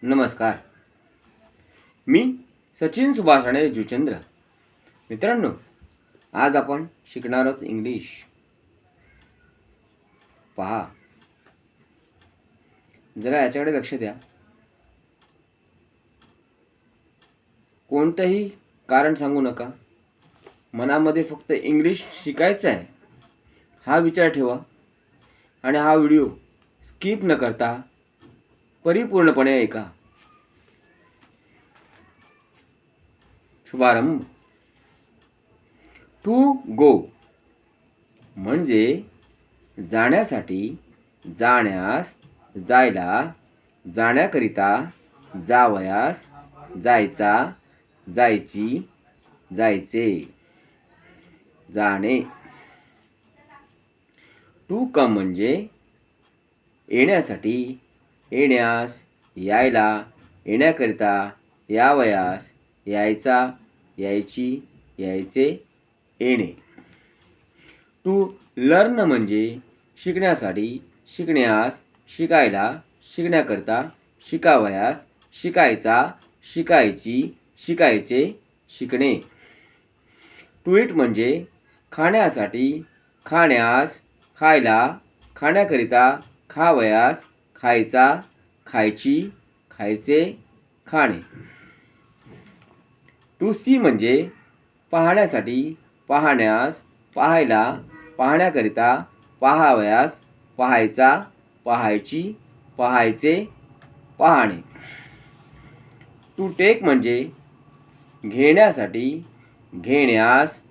नमस्कार. मी सचिन सुभाषणे जुचंद्र. मित्रांनो, आज आपण शिकणार आहोत इंग्लिश. पहा, जरा याच्याकडे लक्ष द्या. कोणतंही कारण सांगू नका. मनामध्ये फक्त इंग्लिश शिकायचं आहे हा विचार ठेवा आणि हा व्हिडिओ स्किप न करता परिपूर्णपणे ऐका. शुभारंभ. टू गो म्हणजे जाण्यासाठी, जाण्यास, जायला, जाण्याकरिता, जावयास, जायचा, जायची, जायचे, जाणे. टू कम म्हणजे येण्यासाठी, येण्यास, यायला, येण्याकरिता, यावयास, यायचा, यायची, यायचे, येणे. टू लर्न म्हणजे शिकण्यासाठी, शिकण्यास, शिकायला, शिकण्याकरिता, शिकावयास, शिकायचा, शिकायची, शिकायचे, शिकणे. टू इट म्हणजे खाण्यासाठी, खाण्यास, खायला, खाण्याकरिता, खावयास, खायचा, खायची, खायचे, खाणे. टू सी म्हणजे पाहण्यासाठी, पाहण्यास, पाहायला, पाहण्याकरिता, पाहावयास, पाहायचा, पाहायची, पाहायचे, पाहणे. टू टेक म्हणजे घेण्यासाठी, घेण्यास,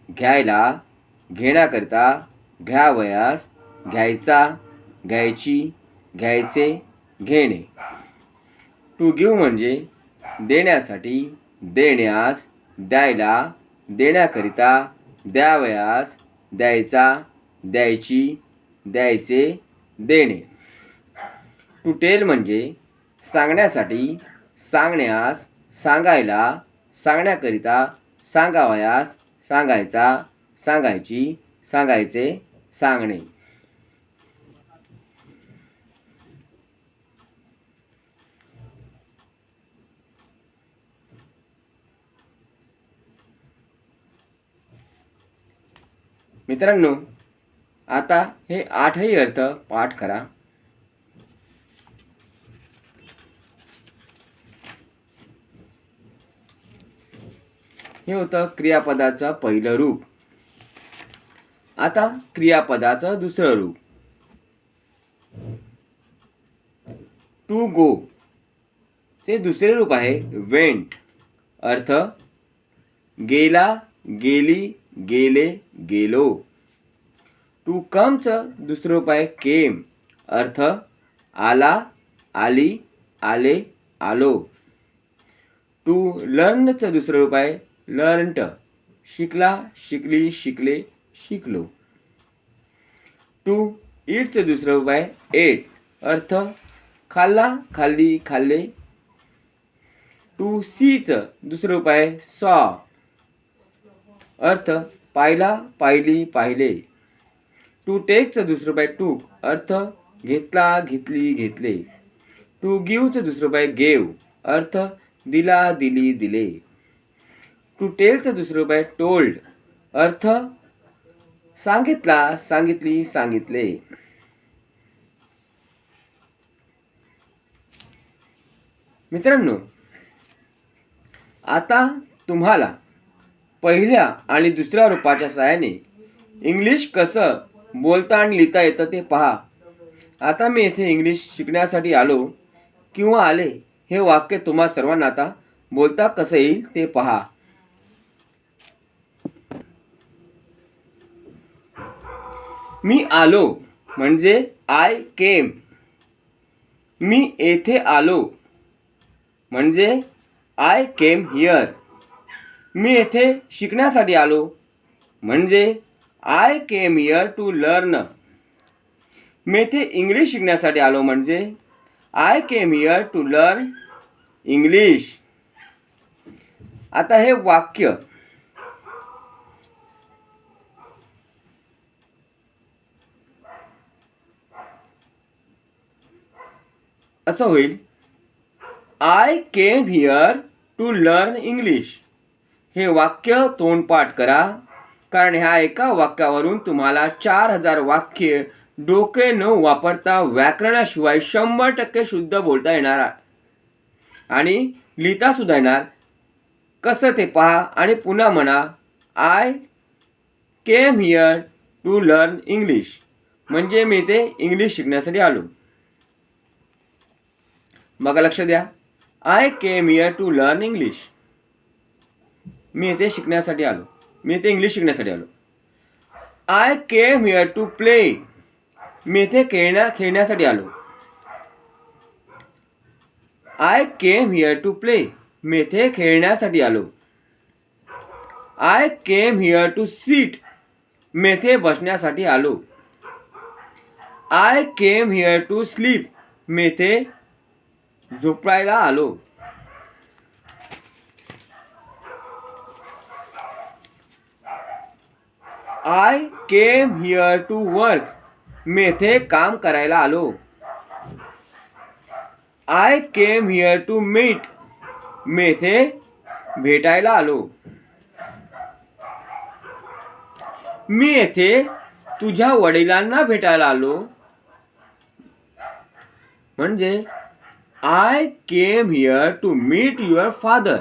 घ्यायला, घेण्याकरिता, घ्यावयास, घ्यायचा, घ्यायची, घ्यायचे, घेणे. टू गिव्ह म्हणजे देण्यासाठी, देण्यास, द्यायला, देण्याकरिता, द्यावयास, द्यायचा, द्यायची, द्यायचे, देणे. टू टेल म्हणजे सांगण्यासाठी, सांगण्यास, सांगायला, सांगण्याकरिता, सांगावयास, सांगायचा, सांगायची, सांगायचे, सांगणे. मित्रांनो, आता हे 8ही अर्थ पाठ करा. हे होतं क्रियापदाचं पहिलं रूप. आता क्रियापदाचं दुसरं रूप. टू गो चे दुसरे रूप आहे वेंट. अर्थ गेला, गेली, गेले, गेलो. टू कमचं दुसरं रूप आहे केम. अर्थ आला, आली, आले, आलो. टू लर्नचं दुसरं रूप आहे लर्नट. शिकला, शिकली, शिकले, शिकलो. टू ईटचं दुसरं रूप आहे एट. अर्थ खाल्ला, खाल्ली, खाल्ले. टू सीचं दुसरं रूप आहे सॉ. अर्थ पाहिला, पाहिली, पाहिले. टू टेकचं दुसरं रूप आहे टूक. अर्थ घेतला, घेतली, घेतले. टू गिव्हचं दुसरं रूप आहे गेव. अर्थ दिला, दिली, दिले. टू टेलचं दुसरं रूप आहे टोल्ड. अर्थ सांगितला, सांगितली, सांगितले. मित्रांनो, आता तुम्हाला पहिल्या आणि दुसऱ्या रूपाच्या सहाय्याने इंग्लिश कसं बोलता आणि लिहिता येतं ते पहा. आता मी येथे इंग्लिश शिकण्यासाठी आलो किंवा आले हे वाक्य तुम्हा सर्वांना आता बोलता कसं येईल ते पहा. मी आलो म्हणजे आय केम. मी येथे आलो म्हणजे आय केम हिअर. मी येथे शिकण्यासाठी आलो म्हणजे I came here to learn. मी येथे इंग्लिश शिकण्यासाठी आलो म्हणजे I came here to learn English. आता हे वाक्य असं होईल. I came here to learn English. हे वाक्य तोंडपाठ करा, कारण ह्या एका वाक्यावरून तुम्हाला 4000 वाक्य डोके न वापरता व्याकरणाशिवाय 100% शुद्ध बोलता येणार आणि लिहिता सुद्धा येणार. कसं ते पहा आणि पुन्हा म्हणा. I came here to learn English म्हणजे मी ते इंग्लिश शिकण्यासाठी आलो. बघा, लक्ष द्या. I came here to learn English. मी इथे शिकण्यासाठी आलो. मी इथे इंग्लिश शिकण्यासाठी आलो. I came here to play. मी इथे खेळण्यासाठी आलो. I came here to play. मी इथे खेळण्यासाठी आलो. I came here to sit. मी इथे बसण्यासाठी आलो. I came here to sleep. मी इथे झोपायला आलो. I came here to work. मी इथे काम करायला आलो. I came here to meet. मी इथे भेटायला आलो. मी येथे तुझ्या वडिलांना भेटायला आलो. म्हणजे I came here to meet your father.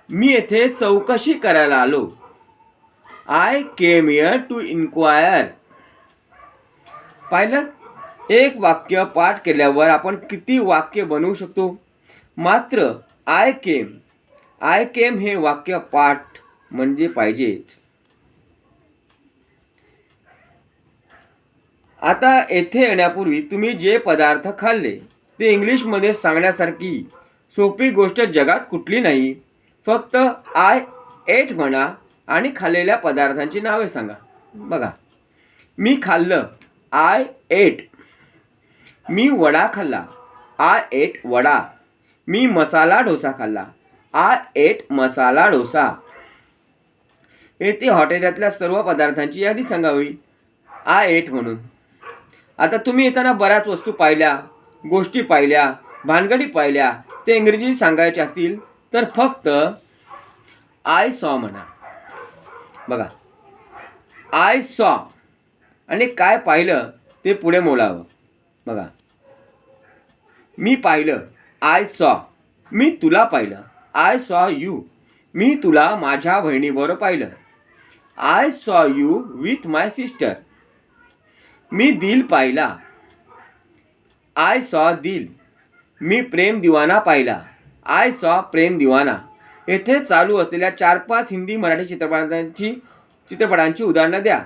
मी येथे चौकशी करायला आलो. I came here to enquire. पाहिलं, एक वाक्य पाठ केल्यावर आपण किती वाक्य बनवू शकतो. मात्र आय केम हे वाक्य पाठ म्हणजे पाहिजेच. आता येथे येण्यापूर्वी तुम्ही जे पदार्थ खाल्ले ते इंग्लिशमध्ये सांगण्यासारखी सोपी गोष्ट जगात कुठली नाही. फक्त आय एट म्हणा आणि खाल्लेल्या पदार्थांची नावे सांगा. बघा, मी खाल्लं. I eight. मी वडा खाल्ला. I ate vada. मी मसाला डोसा खाल्ला. I ate masala dosa. येथे हॉटेलातल्या सर्व पदार्थांची यादी सांगावी आय एट म्हणून. आता तुम्ही येताना बऱ्याच वस्तू पाहिल्या, गोष्टी पाहिल्या, भानगडी पाहिल्या. ते इंग्रजीत सांगायचे असतील तर फक्त आय सॉ म्हणा. बघा, आय सॉ आणि काय पाहिलं ते पुढे बोलावं. बघा, मी पाहिलं. आय सॉ. मी तुला पाहिलं. I saw you. मी तुला माझ्या बहिणीबरोबर पाहिलं. I saw you with my sister. मी दिल पाहिला. आय सॉ दिल. मी प्रेम दिवाना पाहिला. आय सॉ प्रेम दिवाना. येथे चालू असलेल्या 4-5 हिंदी मराठी चित्रपटांची उदाहरणं द्या.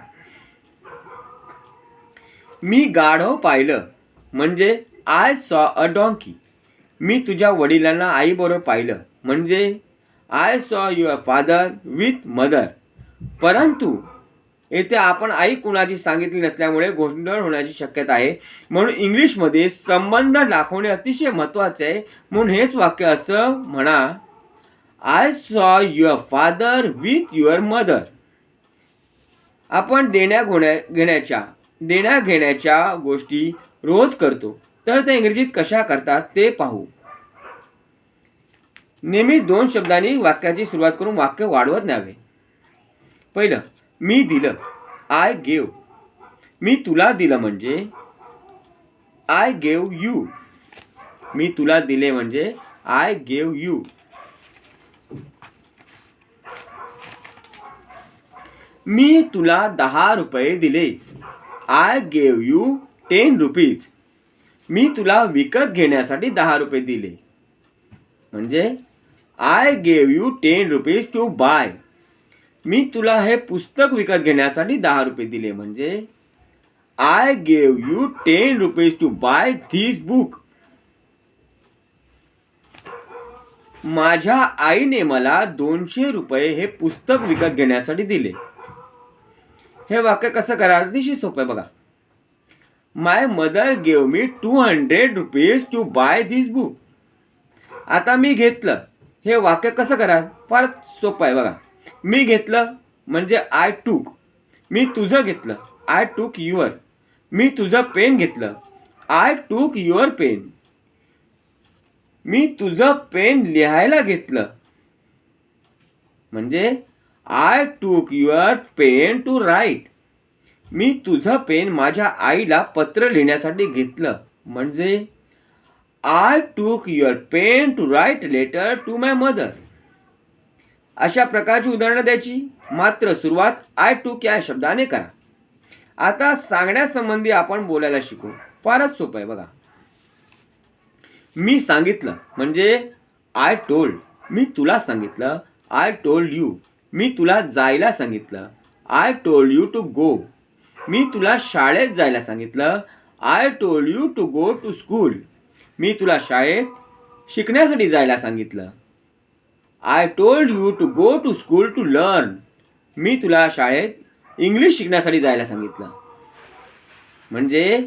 मी गाढव पाहिलं म्हणजे आय सॉ अ डॉंकी. मी तुझ्या वडिलांना आईबरोबर पाहिलं म्हणजे I saw your father with mother. परंतु येथे आपण आई कुणाची सांगितली नसल्यामुळे गोंधळ होण्याची शक्यता आहे. म्हणून इंग्लिशमध्ये संबंध दाखवणे अतिशय महत्त्वाचे आहे. म्हणून हेच वाक्य असं म्हणा. I saw your father with your mother. आपण देण्या घेण्याच्या गोष्टी रोज करतो, तर ते इंग्रजीत कशा करतात ते पाहू. नेहमी 2 शब्दांनी वाक्याची सुरुवात करून वाक्य वाढवत न्यावे. पहिलं, मी दिलं. I gave. मी तुला दिलं म्हणजे आय गेव यू. मी तुला दिले म्हणजे आय गेव यू. मी तुला 10 रुपये दिले. I gave you 10 rupees. मी तुला विकत घेण्यासाठी 10 रुपये दिले म्हणजे I gave you 10 rupees to buy. मी तुला हे पुस्तक विकत घेण्यासाठी 10 रुपये दिले म्हणजे I gave you 10 rupees to buy this book. माझ्या आईने मला 200 रुपये हे पुस्तक विकत घेण्यासाठी दिले. हे वाक्य कसं करायचं अतिशय सोपं आहे. बघा, my mother gave me 200 rupees to buy this book. आता मी घेतलं. हे वाक्य कसं कराल? फार सोपं आहे. बघा, मी घेतलं म्हणजे आय टूक. मी तुझं घेतलं. I took your. मी तुझं पेन घेतलं. I took your pen. मी तुझं पेन लिहायला घेतलं. म्हणजे I took your pen to right. मी तुझं पेन माझ्या आईला पत्र लिहिण्यासाठी घेतलं. म्हणजे I took your pen to write letter to my mother. अशा प्रकारची उदाहरणं द्यायची, मात्र सुरुवात आय टूक या शब्दाने करा. आता सांगण्यासंबंधी आपण बोलायला शिकू. फारच सोपं आहे बघा. मी सांगितलं म्हणजे आय टोल्ड. मी तुला सांगितलं, आय टोल्ड यू. मी तुला जायला सांगितलं, I told you to go. मी तुला शाळेत जायला सांगितलं, I told you to go to school. मी तुला शाळेत शिकण्यासाठी जायला सांगितलं, I told you to go to school to learn. मी तुला शाळेत इंग्लिश शिकण्यासाठी जायला सांगितलं. म्हणजे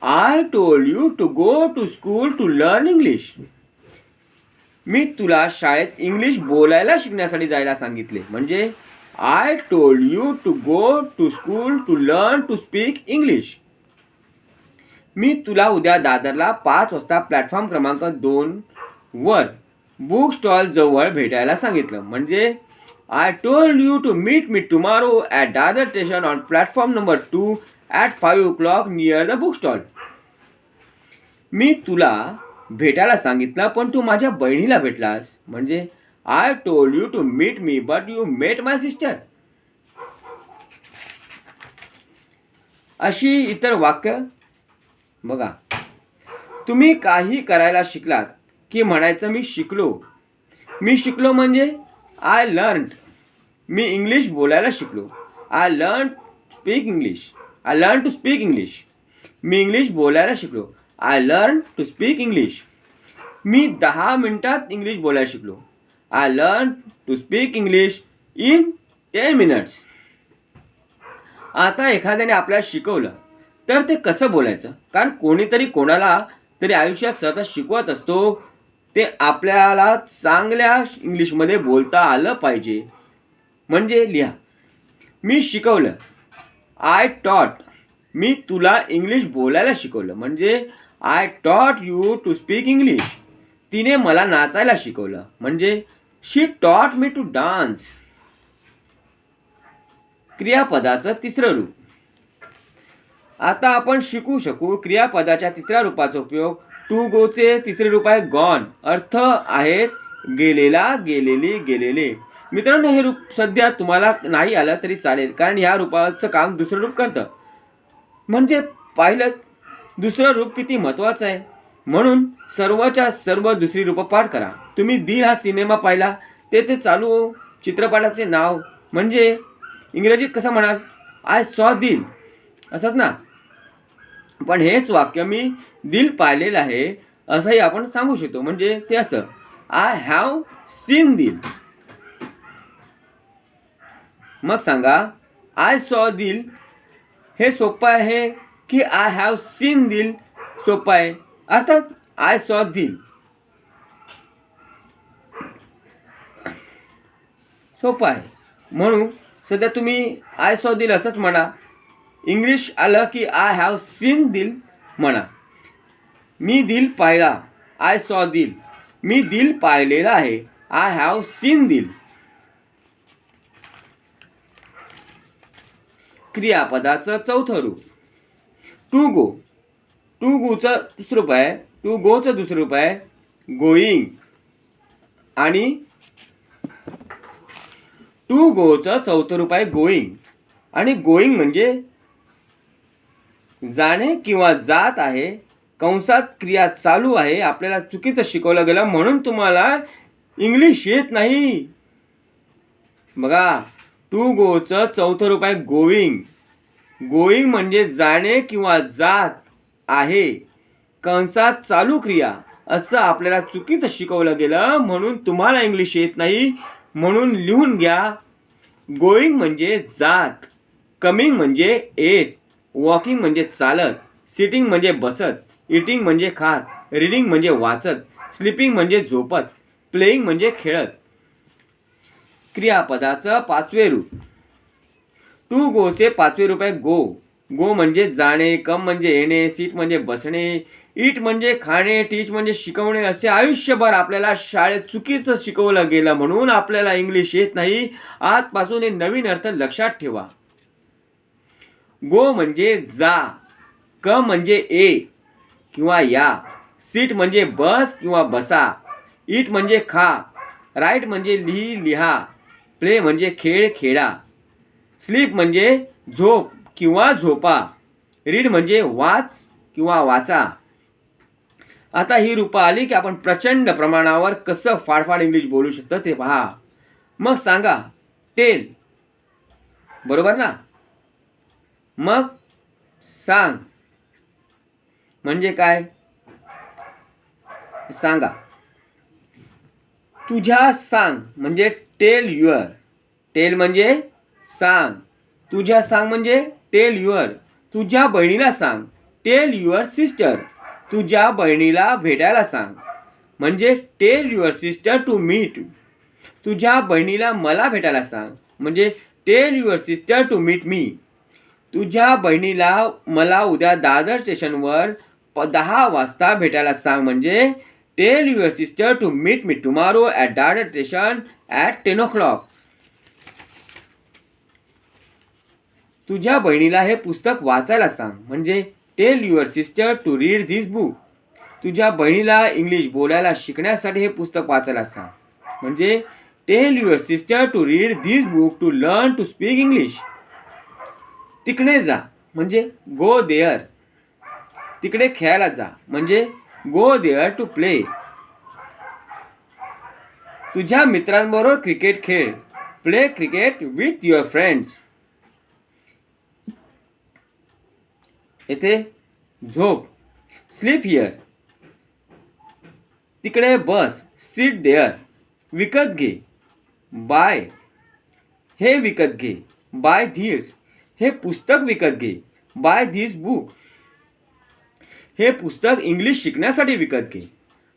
I told you to go to school to learn English. मी तुला शाळेत इंग्लिश बोलायला शिकण्यासाठी जायला सांगितले. म्हणजे I told you to go to school to learn to speak English. मी तुला उद्या दादरला 5 वाजता प्लॅटफॉर्म क्रमांक 2 वर बुक स्टॉल जवळ भेटायला सांगितलं. म्हणजे I told you to meet me tomorrow at Dadar station on platform number 2 at 5 o'clock near the book stall. मी तुला भेटायला सांगितलं पण तू माझ्या बहिणीला भेटलास. म्हणजे I told you to meet me but you met my sister. अशी इतर वाक्य बघा. तुम्ही काही करायला शिकलात की म्हणायचं मी शिकलो. मी शिकलो म्हणजे आय लर्न्ड. मी इंग्लिश बोलायला शिकलो, I learn speak English. I learn to speak English. मी इंग्लिश बोलायला शिकलो, I learn to speak English. मी 10 मिनिटात इंग्लिश बोलायला शिकलो, I learn to speak English in 10 minutes. आता एखाद्याने आपल्याला शिकवलं तर ते कसं बोलायचं? कारण कोणीतरी कोणाला तरी आयुष्यात सतत शिकवत असतो. ते आपल्याला चांगल्या इंग्लिशमध्ये बोलता आलं पाहिजे. म्हणजे लिहा, मी शिकवलं, आय टॉट. मी तुला इंग्लिश बोलायला शिकवलं. म्हणजे आय टॉट यू टू स्पीक इंग्लिश. तिने मला नाचायला शिकवलं. म्हणजे शी टॉट मी टू डान्स. क्रियापदाचं तिसरं रूप. आता आपण शकू क्रियापदाच्या तिसऱ्या रूपाचा उपयोग. टू गोचे तिसरे रूप आहे गॉन. अर्थ आहेत गेलेला, गेलेली, गेलेले. मित्रांनो, हे रूप सध्या तुम्हाला नाही आलं तरी चालेल, कारण ह्या रूपाचं काम दुसरं रूप करतं. म्हणजे पाहिलं दुसरं रूप किती महत्त्वाचं आहे. म्हणून सर्वच्या सर्व दुसरी रूपं पाठ करा. तुम्ही दिल हा सिनेमा पाहिला, ते चालू चित्रपटाचे नाव म्हणजे इंग्रजीत कसं म्हणाल, आय सॉ दिल, असंच ना. पण हेच वाक्य मी दिल पाहिलेलं आहे असंही आपण सांगू शकतो. म्हणजे ते असं, आय हॅव सीन दिल. मग सांगा, आय सॉ दिल हे सोपं आहे की आय हॅव सीन दिल सोपं आहे? अर्थात आय सॉ दिल सोपं आहे. म्हणून सध्या तुम्ही आय सॉ दिल असंच म्हणा. इंग्लिश आलं की आय हॅव सीन दिल म्हणा. मी दिल पाहिला, आय सॉ दिल. मी दिल पाहिलेला आहे, आय हॅव सीन दिल. क्रियापदाचं चौथं रूप. To go. टू गोचं दुसरं रूप आहे, टू गोचं दुसरं रूप आहे गोईंग. आणि टू गोचं चौथं रूप आहे गोईंग. आणि गोईंग म्हणजे जाणे किंवा जात आहे. कंसात क्रिया चालू आहे. आपल्याला चुकीचं शिकवलं गेलं म्हणून तुम्हाला इंग्लिश येत नाही. बघा, टू गोचं चौथं रूप आहे गोईंग. गोईंग म्हणजे जाणे किंवा जात आहे, कंसात चालू क्रिया, असं आपल्याला चुकीचं शिकवलं गेलं म्हणून तुम्हाला इंग्लिश येत नाही. म्हणून लिहून घ्या, गोईंग म्हणजे जात, कमिंग म्हणजे येत, वॉकिंग म्हणजे चालत, सिटिंग म्हणजे बसत, इटिंग म्हणजे खात, रीडिंग म्हणजे वाचत, स्लीपिंग म्हणजे झोपत, प्लेइंग म्हणजे खेळत. क्रियापदाचं पाचवे रूप. टू गोचे पाचवे रूप आहे गो. गो म्हणजे जाणे, कम म्हणजे येणे, सीट म्हणजे बसणे, ईट म्हणजे खाणे, टीच म्हणजे शिकवणे. असे आयुष्यभर आपल्याला शाळेत चुकीचं शिकवलं गेलं म्हणून आपल्याला इंग्लिश येत नाही. आजपासून हे नवीन अर्थ लक्षात ठेवा. गो म्हणजे जा, कम म्हणजे ए किंवा या, सीट म्हणजे बस किंवा बसा, ईट म्हणजे खा, राईट म्हणजे लिहा, प्ले म्हणजे खेळ खेळा, स्लीप म्हणजे झोप किंवा झोपा, रीड म्हणजे वाच किंवा वाचा. आता ही रूपं आली की आपण प्रचंड प्रमाणावर कसं फाडफाड इंग्लिश बोलू शकतो ते पहा. मग सांगा, टेल, बरोबर ना? मग सांग म्हणजे काय? सांगा. तुझ्या सांग म्हणजे टेल युअर. टेल म्हणजे सांग. तुझ्या सांग म्हणजे टेल युअर. तुझ्या बहिणीला सांग, टेल युअर सिस्टर. तुझ्या बहिणीला भेटायला सांग म्हणजे tell your sister to meet. तुझ्या बहिणीला मला भेटायला सांग म्हणजे tell your sister to meet me. तुझ्या बहिणीला मला उद्या दादर स्टेशनवर 10 वाजता भेटायला सांग म्हणजे tell your sister to meet me tomorrow at Dadar station at 10 o'clock. तुझ्या बहिणीला हे पुस्तक वाचायला सांग म्हणजे tell your sister to read this book. तुझ्या बहिणीला इंग्लिश बोलायला शिकण्यासाठी हे पुस्तक वाचायला सांग म्हणजे tell your sister to read this book to learn to speak English. तिकडे जा म्हणजे गो देअर. तिकडे खेळायला जा म्हणजे गो देअर टू प्ले. तुझ्या मित्रांबरोबर क्रिकेट खेळ, play cricket with your friends. येथे झोप, स्लीप हिअर. तिकडे बस, सीट देअर. विकत घे, बाय. हे विकत घे, बाय धिस. हे पुस्तक विकत घे, बाय धिस बुक. हे पुस्तक इंग्लिश शिकण्यासाठी विकत घे,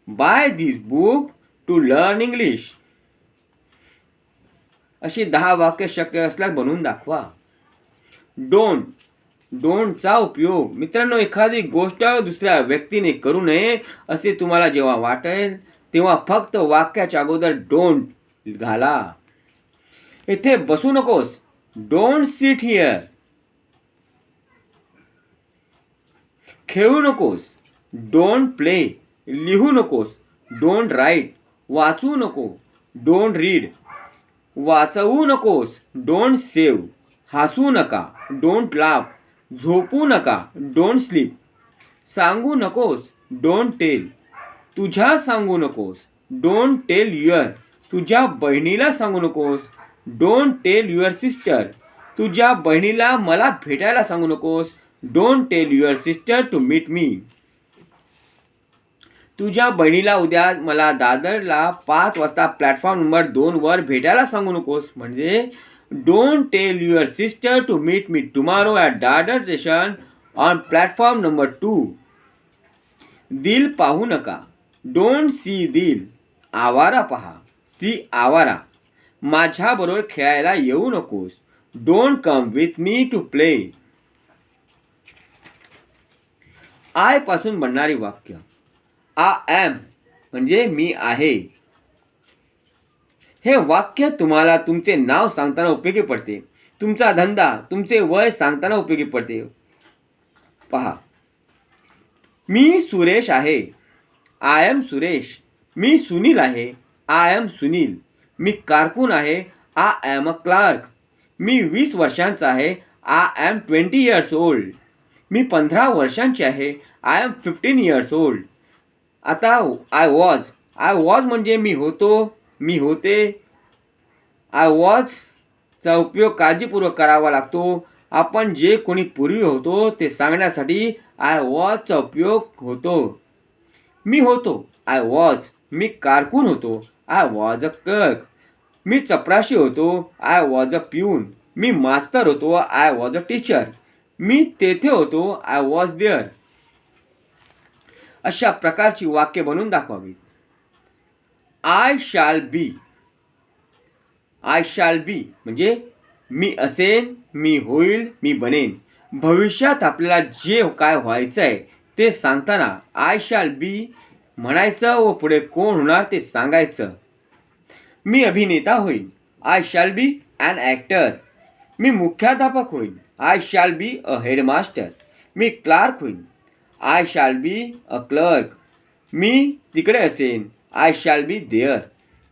buy this book to learn English. अशी 10 वाक्य शक्य असल्यास बनवून दाखवा. डोंट. डोंटचा उपयोग, मित्रांनो, एखादी गोष्ट दुसऱ्या व्यक्तीने करू नये असे तुम्हाला जेव्हा वाटेल तेव्हा फक्त वाक्याच्या अगोदर डोंट घाला. इथे बसू नकोस, डोंट सिट हिअर. खेळू नकोस, डोंट प्ले. लिहू नकोस, डोंट राईट. वाचू नको, डोंट रीड. वाचवू नकोस, डोंट सेव. हसू नका, डोंट लाफ. झोपू नका, डोंट स्लीप. सांगू नकोस, डोंट टेल. तुझ्या सांगू नकोस, डोंट टेल युअर. तुझ्या बहिणीला सांगू नकोस, डोंट टेल युअर सिस्टर. तुझ्या बहिणीला मला भेटायला सांगू नकोस, don't tell your sister to meet me. तुझ्या बहिणीला उद्या मला दादरला 5 वाजता प्लॅटफॉर्म नंबर 2 वर भेटायला सांगू नकोस म्हणजे don't tell your sister to meet me tomorrow at Dadar station on platform number 2. दिल पाहू नका, डोंट सी दिल. आवारा पहा, सी आवारा. माझ्याबरोबर खेळायला येऊ नकोस, don't come with me to play. I पासून बनणारी वाक्य. आय एम म्हणजे मी आहे. हे वाक्य तुम्हाला तुमचे नाव सांगताना उपयोगी पडते. तुमचा धंदा, तुमचे वय सांगताना उपयोगी पडते. पहा, मी सुरेश आहे, आय एम सुरेश. मी सुनील आहे, आय एम सुनील. मी कारकून आहे, आय एम अ क्लार्क. मी 20 वर्षांचा आहे, आय एम 20 years old. मी 15 वर्षांची आहे, आय एम 15 years old. आता आय वॉज म्हणजे मी होतो, मी होते. आय वॉजचा उपयोग काळजीपूर्वक करावा लागतो. आपण जे कोणी पूर्वी होतो ते सांगण्यासाठी आय वॉजचा उपयोग होतो. मी होतो, आय वॉज. मी कारकून होतो, आय वॉज अ क्लर्क. मी चपराशी होतो, आय वॉज अ प्यून. मी मास्तर होतो, आय वॉज अ टीचर. मी तेथे होतो, आय वॉज देअर. अशा प्रकारची वाक्य बनवून दाखवावीत. I shall be. I shall be म्हणजे मी असेन, मी होईल, मी बनेन. भविष्यात आपल्याला जे काय व्हायचं आहे ते सांगताना आय शॅल बी म्हणायचं व पुढे कोण होणार ते सांगायचं. मी अभिनेता होईन. I shall be an actor. मी मुख्याध्यापक होईन. I shall be a headmaster. मी क्लार्क होईन. I shall be a clerk. मी तिकडे असेन. I shall be there.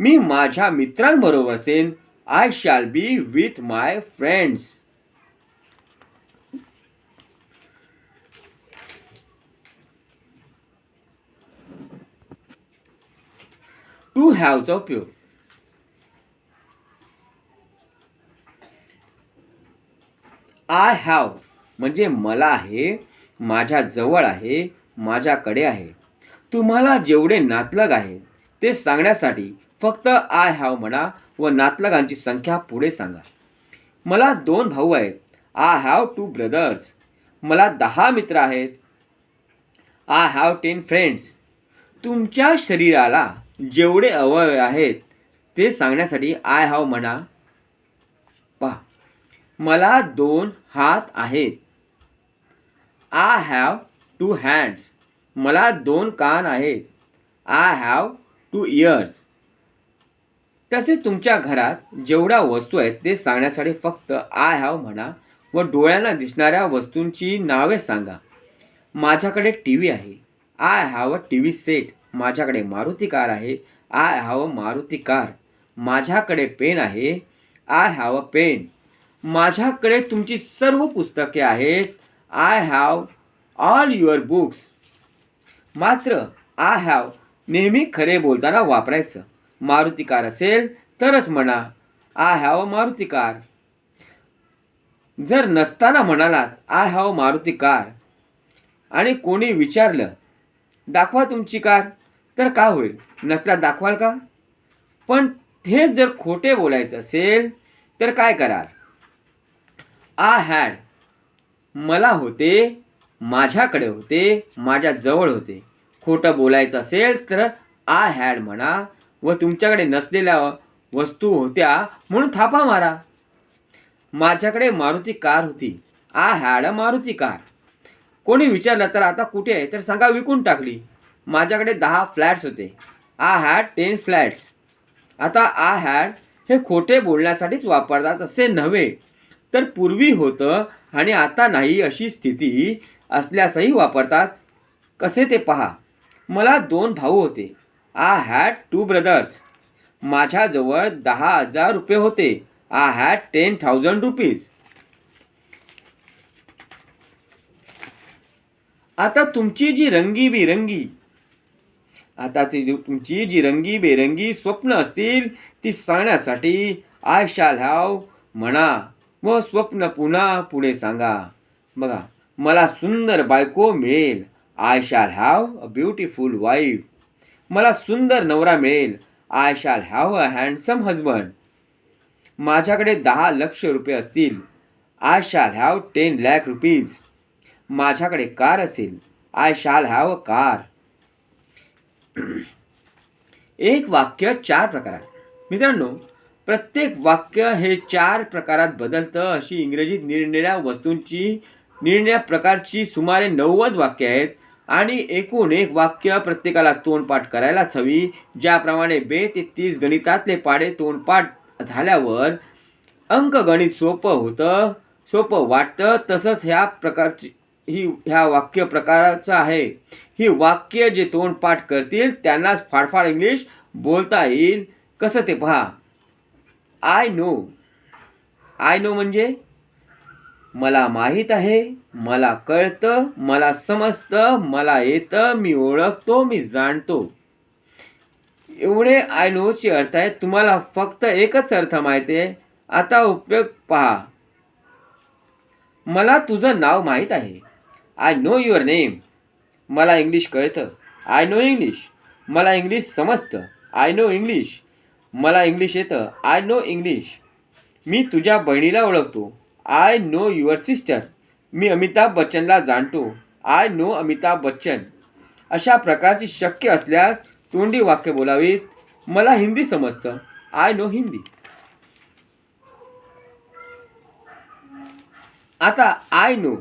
मी माझ्या मित्रांबरोबर असेन. I shall be with my friends. To हॅवचा उपयोग. आय हॅव म्हणजे मला आहे, माझ्या जवळ आहे, माझ्याकडे आहे. तुम्हाला जेवढे नातलग आहेत ते सांगण्यासाठी फक्त आय हॅव म्हणा व नातलगांची संख्या पुढे सांगा. मला 2 भाऊ आहेत. I have 2 brothers. मला 10 मित्र आहेत. I have 10 friends. तुमच्या शरीराला जेवढे अवयव आहेत ते सांगण्यासाठी आय हॅव म्हणा. पहा, मला 2 हात आहेत. I have 2 hands. मला 2 कान आहेत. I have 2 years. तसेच तुमच्या घरात जेवढ्या वस्तू आहेत ते सांगण्यासाठी फक्त आय हॅव म्हणा व डोळ्यांना दिसणाऱ्या वस्तूंची नावे सांगा. माझ्याकडे टी व्ही आहे. I have a T V set. माझ्याकडे मारुती कार आहे. I have a Maruti car. माझ्याकडे पेन आहे. I have a pen. माझ्याकडे तुमची सर्व पुस्तके आहेत. I have all your books. मात्र आय हॅव नेहमी खरे बोलताना वापरायचं. मारुती कार असेल तरच म्हणा I have a Maruti car. जर नसताना म्हणालात आय हॅव मारुती कार आणि कोणी विचारलं दाखवा तुमची कार तर काय होईल? नसल्यास दाखवाल का? पण हे जर खोटे बोलायचं असेल तर काय कराल? आय हॅड मला होते, माझ्याकडे होते, माझ्या जवळ होते. खोटं बोलायचं असेल तर आय हॅड म्हणा व तुमच्याकडे नसलेल्या वस्तू होत्या म्हणून थापा मारा. माझ्याकडे मारुती कार होती. I had a Maruti car. कोणी विचारलं तर आता कुठे आहे तर सांगा विकून टाकली. माझ्याकडे 10 फ्लॅट्स होते. I had 10 flats. आता आय हॅड हे खोटे बोलण्यासाठीच वापरतात असे नव्हे तर पूर्वी होतं आणि आता नाही अशी स्थिती असल्यासही वापरतात. कसे ते पहा. मला 2 भाऊ होते. I had 2 brothers. माझ्याजवळ 10,000 रुपये होते. I had 10,000 rupees. आता तुमची जी रंगीबेरंगी स्वप्न असतील ती सांगण्यासाठी आय शॅल हॅव म्हणा व स्वप्न पुन्हा पुढे सांगा. बघा, मला सुंदर बायको मिळेल. I shall have a beautiful wife. मला सुंदर नवरा मिळेल. I shall have a handsome husband. माझ्याकडे 10 लाख रुपये असतील. I shall have 10 lakh rupees. माझ्याकडे कार असेल. I shall have a car. एक वाक्य 4 प्रकारात. मित्रांनो, प्रत्येक वाक्य हे 4 प्रकारात बदलतं. अशी इंग्रजीत निरनिराळ्या प्रकारची सुमारे 90 वाक्य आहेत आणि एकूण एक वाक्य प्रत्येकाला तोंडपाठ करायलाच हवी. ज्याप्रमाणे 2 ते 30 गणितातले पाढे तोंडपाठ झाल्यावर अंकगणित सोपं वाटतं तसंच ह्या वाक्य प्रकाराचं आहे. ही वाक्य जे तोंडपाठ करतील त्यांनाच फाडफाड इंग्लिश बोलता येईल. कसं ते पहा. आय नो म्हणजे मला माहीत आहे, मला कळतं, मला समजतं, मला येतं, मी ओळखतो, मी जाणतो. एवढे आय नोचे अर्थ आहेत. तुम्हाला फक्त एकच अर्थ माहिती आहे. आता उपयोग पहा. मला तुझं नाव माहीत आहे. I know your name. मला इंग्लिश कळतं. I know English. मला इंग्लिश समजतं. I know English. मला इंग्लिश येतं. I know English. मी तुझ्या बहिणीला ओळखतो. I know your sister. मी अमिताभ बच्चनला जाणतो. I know Amitabh Bachchan. अशा प्रकारची शक्य असल्यास तोंडी वाक्य बोलावीत. मला हिंदी समजतं. I know Hindi. आता आय नो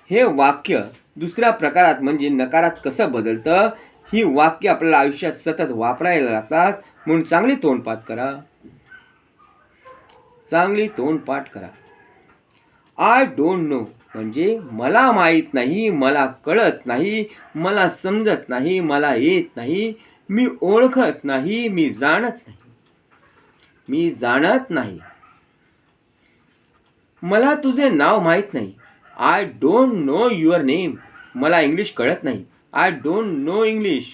हे वाक्य दुसऱ्या प्रकारात म्हणजे नकारात कसं बदलतं, ही वाक्य आपल्याला आयुष्यात सतत वापरायला लागतात. म्हणून चांगली तोंडपाठ करा. चांगली तोंडपाठ करा. आय डोंट नो म्हणजे मला माहीत नाही, मला कळत नाही, मला समजत नाही, मला येत नाही, मी ओळखत नाही, मी जाणत नाही. मी जाणत नाही. मला तुझे नाव माहीत नाही. I don't know your name. मला इंग्लिश कळत नाही. I don't know English.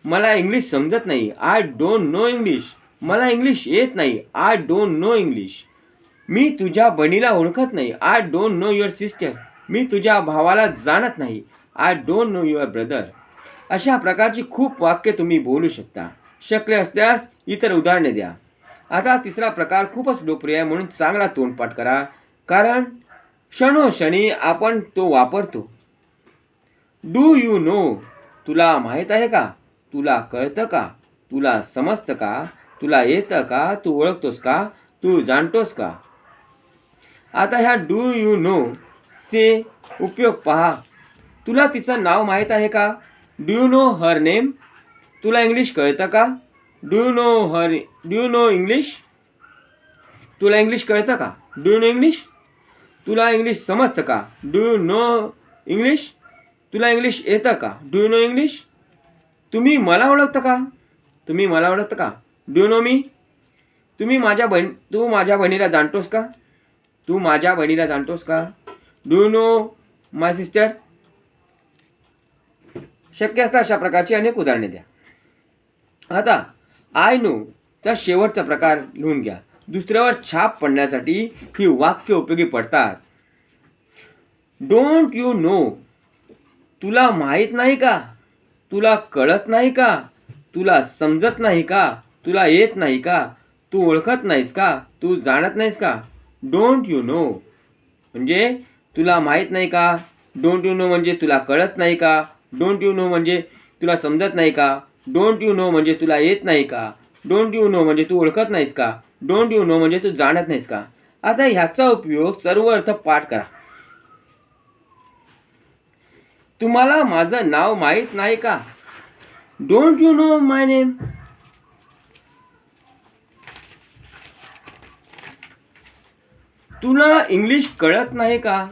मला इंग्लिश समजत नाही. I don't know English. मला इंग्लिश येत नाही. I don't know English. मी तुझ्या बहिणीला ओळखत नाही. I don't know your sister. मी तुझ्या भावाला जाणत नाही. I don't know your brother. अशा प्रकारची खूप वाक्य तुम्ही बोलू शकता. शक्य असल्यास इतर उदाहरणे द्या. आता तिसरा प्रकार खूपच लोकप्रिय आहे म्हणून चांगला तोंडपाठ करा, कारण क्षणोक्षणी आपण तो वापरतो. Do you no. तुला माहीत आहे का? तुला कळतं का? तुला समजतं का? तुला येतं का? तू ओळखतोस का? तू जाणतोस का? आता ह्या डू यू नो चे उपयोग पहा. तुला तिचं नाव माहीत आहे का? Do you no her name. तुला इंग्लिश कळतं का? Do you no English. तुला इंग्लिश कळतं का? Do you no English. तुला इंग्लिश समजतं का? Do you no English. तुला इंग्लिश येतं का? Do you no English. तुम्ही मला ओळखता का? तुम्ही मला ओळखता का? डू यू नो मी. तू माझ्या बहिणीला जाणतोस का? तू माझ्या बहिणीला जाणतोस का? Do you no my sister. शक्य असता अशा प्रकारची अनेक उदाहरणे द्या. आता आय नो चा शेवटचा प्रकार लिहून घ्या. दुसऱ्यावर छाप पडण्यासाठी ही वाक्य उपयोगी पडतात. Don't you no. तुला माहीत नाही का? तुला कळत नाही का? तुला समजत नाही का? तुला येत नाही का? तू ओळखत नाहीस का? तू जाणत नाहीस का? डोंट यू नो म्हणजे तुला माहीत नाही का? डोंट यू नो म्हणजे तुला कळत नाही का? डोंट यू नो म्हणजे तुला समजत नाही का? डोंट यू नो म्हणजे तुला येत नाही का? डोंट यू नो म्हणजे तू ओळखत नाहीस का? डोंट यू नो म्हणजे तू जाणत नाहीस का? आता ह्याचा उपयोग सर्व अर्थ पाठ करा. तुम्हाला माझं नाव माहीत नाही का? Don't you no my name. तुला इंग्लिश कळत नाही का?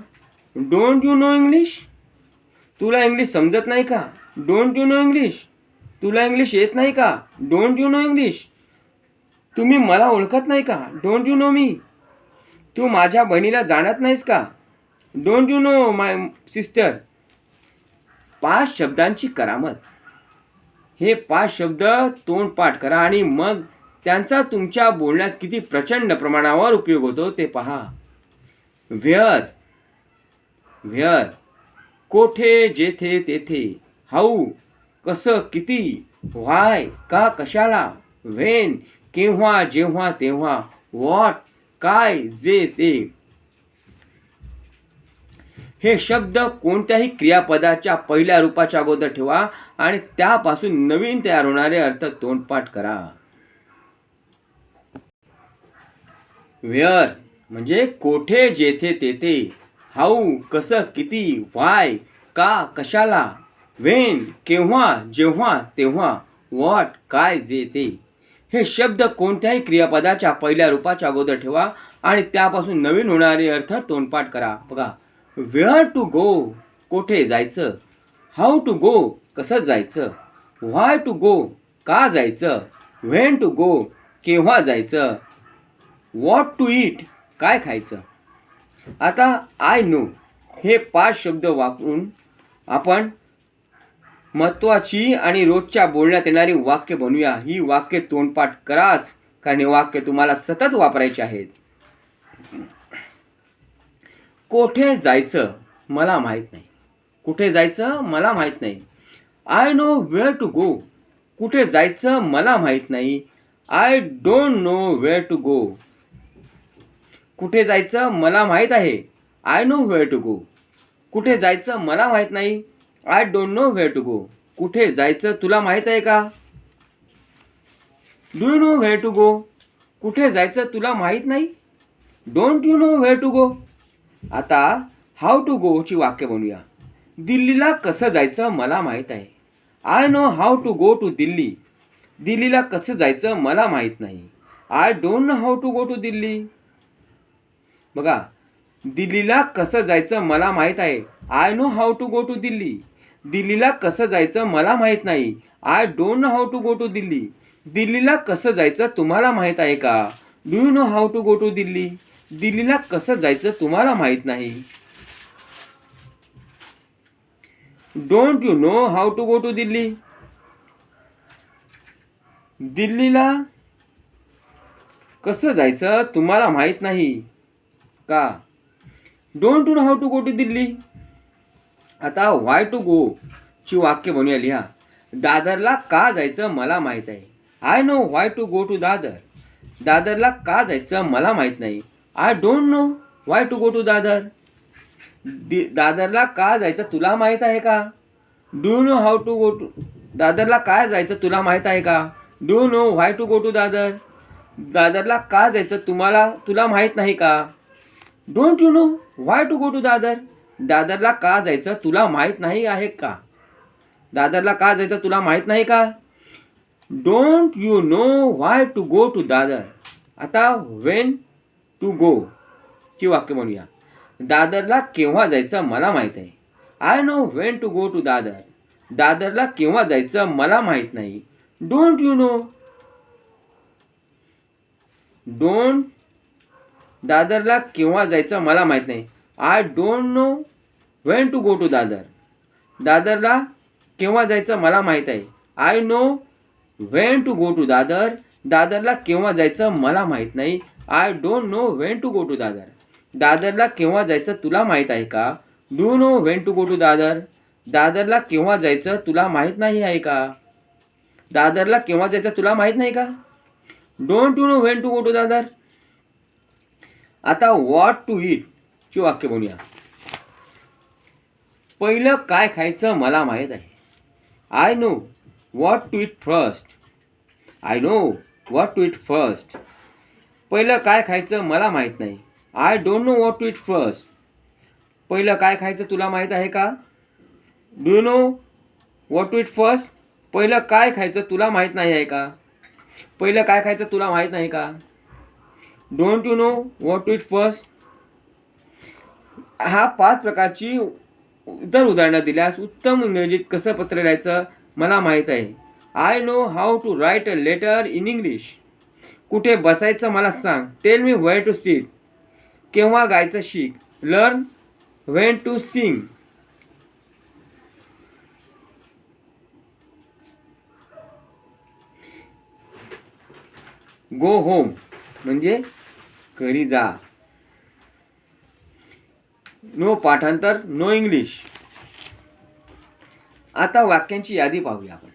Don't you no English. तुला इंग्लिश समजत नाही का? Don't you no English. तुला इंग्लिश येत नाही का? Don't you no English. तुम्ही मला ओळखत नाही का? डोंट यू नो मी. तू माझ्या बहिणीला जाणत नाहीस का? Don't you no my sister. 5 शब्दांची करामत. हे 5 शब्द तोंडपाठ करा आणि मग त्यांचा तुमच्या बोलण्यात किती प्रचंड प्रमाणावर उपयोग होतो ते पहा. व्हेअर. व्हेअर. कोठे, जेथे, तेथे. हाऊ. कसं, किती. व्हाय. का, कशाला. व्हेन. केव्हा, जेव्हा, तेव्हा. व्हॉट. काय, जे, ते. हे शब्द कोणत्याही क्रियापदाच्या पहिल्या रूपाच्या अगोदर ठेवा आणि त्यापासून नवीन तयार होणारे अर्थ तोंडपाठ करा. व्हेअर म्हणजे कोठे, जेथे, तेथे. हाऊ. कसं, किती. व्हाय. का, कशाला. व्हेन. केव्हा, जेव्हा, तेव्हा. व्हॉट. काय, जे, ते. हे शब्द कोणत्याही क्रियापदाच्या पहिल्या रूपाच्या अगोदर ठेवा आणि त्यापासून नवीन होणारे अर्थ तोंडपाठ करा. बघा. Where to go. कोठे जायचं. How to go. कसं जायचं. Why to go. का जायचं. When to go. केव्हा जायचं. What to eat. काय खायचं. आता आय नो हे 5 शब्द वापरून आपण महत्त्वाची आणि रोजच्या बोलण्यात येणारी वाक्य बनवूया. ही वाक्य तोंडपाठ कराच, कारण हे वाक्य तुम्हाला सतत वापरायचे आहेत. कोठे जायचं मला माहीत नाही. कुठे जायचं मला माहीत नाही. I know where to go. कुठे जायचं मला माहीत नाही. I don't know where to go. कुठे जायचं मला माहीत आहे. I know where to go. कुठे जायचं मला माहीत नाही. I don't know where to go. कुठे जायचं तुला माहीत आहे का? Do you know where to go. कुठे जायचं तुला माहीत नाही. Don't you know where to go. आता हाऊ टू गो ची वाक्य बनवूया. दिल्लीला कसं जायचं मला माहीत आहे. I know how to go to Delhi. दिल्लीला कसं जायचं मला माहीत नाही. I don't know how to go to Delhi. बघा, दिल्लीला कसं जायचं मला माहीत आहे. I know how to go to Delhi. दिल्लीला कसं जायचं मला माहीत नाही. I don't know how to go to Delhi. दिल्लीला कसं जायचं तुम्हाला माहीत आहे का? Do you know how to go to Delhi. दिल्लीला कसं जायचं तुम्हाला माहीत नाही. Don't you know how to go to Delhi. दिल्लीला कसं जायचं तुम्हाला माहीत नाही का? Don't you know how to go to Delhi. आता वाय टू गो ची वाक्य बनवूया. लिहा. दादरला का जायचं मला माहीत आहे. I know why to go to Dadar. दादरला का जायचं मला माहीत नाही. I don't know why to go to Dadar. दादरला का जायचं तुला माहीत आहे का? Do you know how to go to. दादरला काय जायचं तुला माहीत आहे का? Do you know why to go to Dadar. दादरला का जायचं तुला माहीत नाही का? Don't you know why to go to Dadar. दादरला का जायचं तुला माहीत नाही आहे का? दादरला का जायचं तुला माहीत नाही का? Don't you know why to go to Dadar. आता वेन टू गो ची वाक्य म्हणूया. दादरला केव्हा जायचं मला माहीत आहे. I know when to go to Dadar. दादरला केव्हा जायचं मला माहीत नाही. Don't you know. डोंट. दादरला केव्हा जायचं मला माहीत नाही. I don't know when to go to Dadar. दादरला केव्हा जायचं मला माहीत आहे. I know when to go to Dadar. दादरला केव्हा जायचं मला माहीत नाही. I don't know when to go to Dadar. दादरला केव्हा जायचं तुला माहीत आहे का? Do no when to go to Dadar. दादरला केव्हा जायचं तुला माहीत नाही आहे का? दादरला केव्हा जायचं तुला माहीत नाही का? Don't you know when to go to Dadar. आता व्हॉट टू ईट ची वाक्य बनवूया. पहिलं काय खायचं मला माहीत आहे. I know what to eat first. I know what to eat first. पहिलं काय खायचं मला माहीत नाही. I don't know what to eat first. पहिलं काय खायचं तुला माहीत आहे का? Do you know what to eat first. पहिलं काय खायचं तुला माहीत नाही आहे का? पहिलं काय खायचं तुला माहीत नाही का? Don't you know what to eat first. हा 5 प्रकारची इतर उदाहरणं दिल्यास उत्तम इंग्रजीत कसं पत्र लिहायचं मला माहीत आहे. I know how to write a letter in English. कुठे बसायचं मला सांग. Tell me where to sit. केव्हा गायचं शिक. Learn when to sing. Go home म्हणजे घरी जा. नो पाठांतर नो इंग्लिश. आता वाक्यांची यादी पाहूया आपण.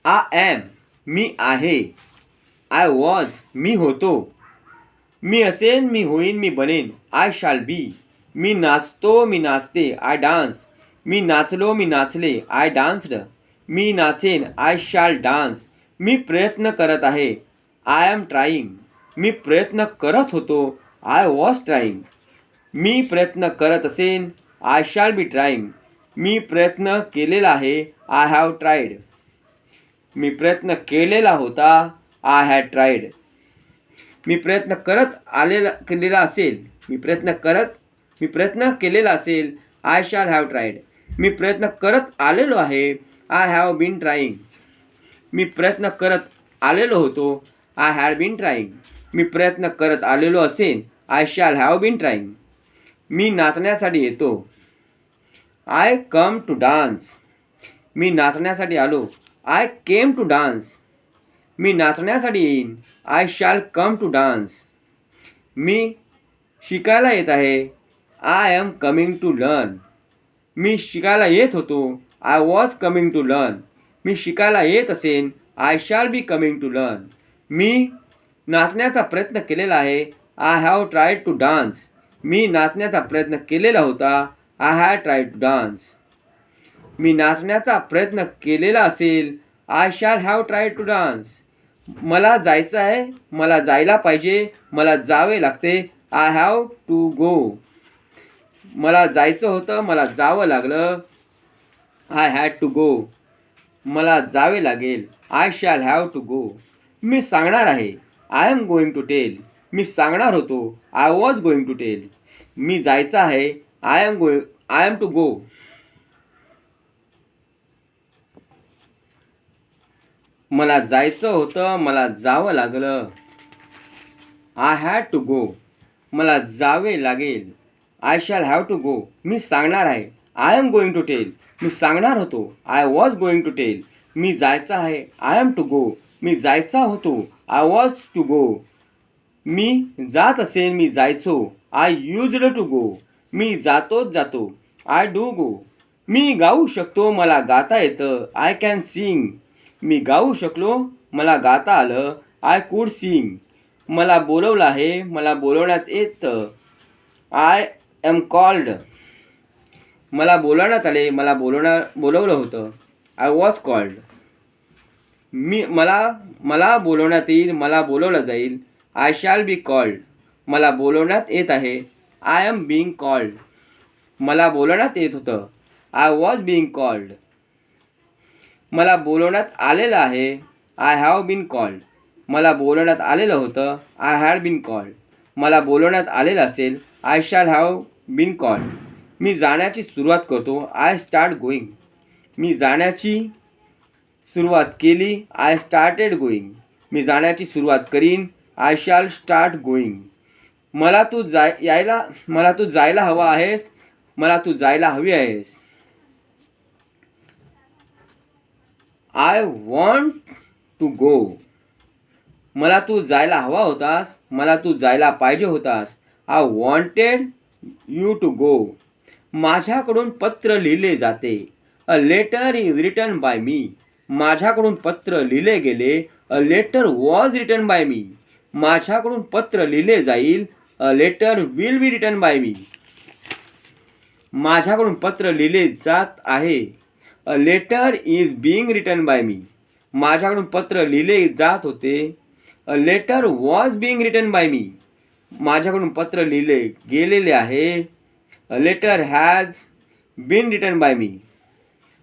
आय एम मी आहे. आय वॉज मी होतो. मी असेन मी होईन मी बनेन. आय शाल बी. मी नाचतो मी नाचते. I dance. मी नाचलो मी नाचले. I danced. मी नाचेन. I shall dance. मी प्रयत्न करत आहे. I am trying. मी प्रयत्न करत होतो. I was trying. मी प्रयत्न करत असेन. I shall B trying. मी प्रयत्न केलेला आहे. I have tried. मी प्रयत्न केलेला होता. I had tried. मी प्रयत्न केलेला असेल. मी प्रयत्न केलेला असेल. I shall have tried. मी प्रयत्न करत आलेलो आहे. I have been trying. मी प्रयत्न करत आलेलो होतो. I had been trying. मी प्रयत्न करत आलेलो असेन. I shall have been trying. मी नाचण्यासाठी येतो. I come to dance. मी नाचण्यासाठी आलो. I came to dance. मी नाचण्यासाठी येईन. आय शाल कम टू डान्स. मी शिकायला येत आहे. I am coming to learn. मी शिकायला येत होतो. I was coming to learn. मी शिकायला येत असेन. I shall be coming to learn. मी नाचण्याचा प्रयत्न केलेला आहे. I have tried to dance. मी नाचण्याचा प्रयत्न केलेला होता. I had tried to dance. मी नाचण्याचा प्रयत्न केलेला असेल. I shall have tried to dance. मला जायचं आहे. मला जायला पाहिजे. मला जावे लागते. I have to go. मला जायचं होतं, मला जावं लागलं. I had to go. मला जावे लागेल. I shall have to go. मी सांगणार आहे. I am going to tell. मी सांगणार होतो. I was going to tell. मी जायचं आहे. I am to go. मला जायचं होतं, मला जावं लागलं. I had to go. मला जावे लागेल. I shall have to go. मी सांगणार आहे. I am going to tell. मी सांगणार होतो. I was going to tell. मी जायचं आहे. I am to go. मी जायचा होतो. I was to go. मी जात असेन. मी जायचो. I used to go. मी जातोच जातो. I do go. मी गाऊ शकतो. मला गाता येतं. I can sing. मी गाऊ शकलो. मला गाता आलं. I could sing. मला बोलवलं आहे. मला बोलवण्यात येतं. I am called. मला बोलवण्यात आले. मला बोलवलं होतं. I was called. मला बोलवण्यात येईल. मला बोलवलं जाईल. I shall be called. मला बोलवण्यात येत आहे. I am being called. मला बोलवण्यात येत होतं. I was being called. मला बोलवण्यात आलेलं आहे. I have been called. मला बोलवण्यात आलेलं होतं. I had been called. मला बोलवण्यात आलेलं असेल. I shall have been called. मी जाण्याची सुरुवात करतो. I start going. मी जाण्याची सुरुवात केली. I started going. मी जाण्याची सुरुवात करीन. I shall start going. मला तू जायला हवा आहेस. मला तू जायला हवी आहेस. I want to go. मला तू जायला हवा होतास. मला तू जायला पाहिजे होतास. I wanted you to go. माझ्याकडून पत्र लिहिले जाते. A letter is written by me. माझ्याकडून पत्र लिहिले गेले. A letter was written by me. माझ्याकडून पत्र लिहिले जाईल. A letter will be written by me. माझ्याकडून पत्र लिहिले जात आहे. A letter is being written by me. माझ्याकडून पत्र लिहिले जात होते. A letter was being written by me. माझ्याकडून पत्र लिहिले गेलेले आहे. A letter has been written by me.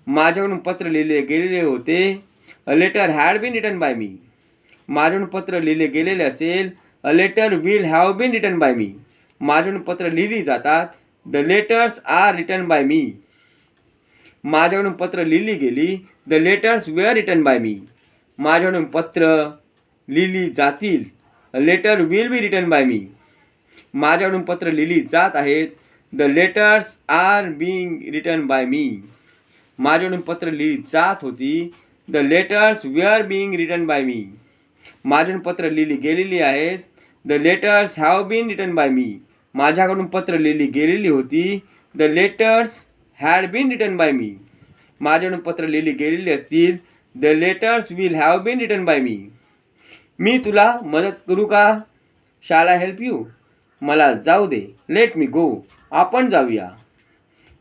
माझ्याकडून पत्र लिहिले गेलेले होते. A letter had been written by me. माझ्याकडून पत्र लिहिले गेलेले असेल. A letter will have been written by me. माझ्याकडून पत्र लिहिली जातात. The letters are written by me. माझ्याकडून पत्र लिहिली गेली. The letters were written by me. माझ्याकडून पत्र लिहिली जातील. A letter will be written by me. माझ्याकडून पत्र लिहिली जात आहेत. The letters R being written by me. माझ्याकडून पत्र लिहिली जात होती. The letters were being written by me. माझ्याकडून पत्र लिहिली गेलेली आहेत. The letters have been written by me. माझ्याकडून पत्र लिहिली गेलेली होती. The letters had been written by me. माझ्याकडून पत्र लिहिली गेलेली असतील. The letters will have been written by me. मी तुला मदत करू का? Shall I help you? मला जाऊ दे. Let me go. आपण जाऊया.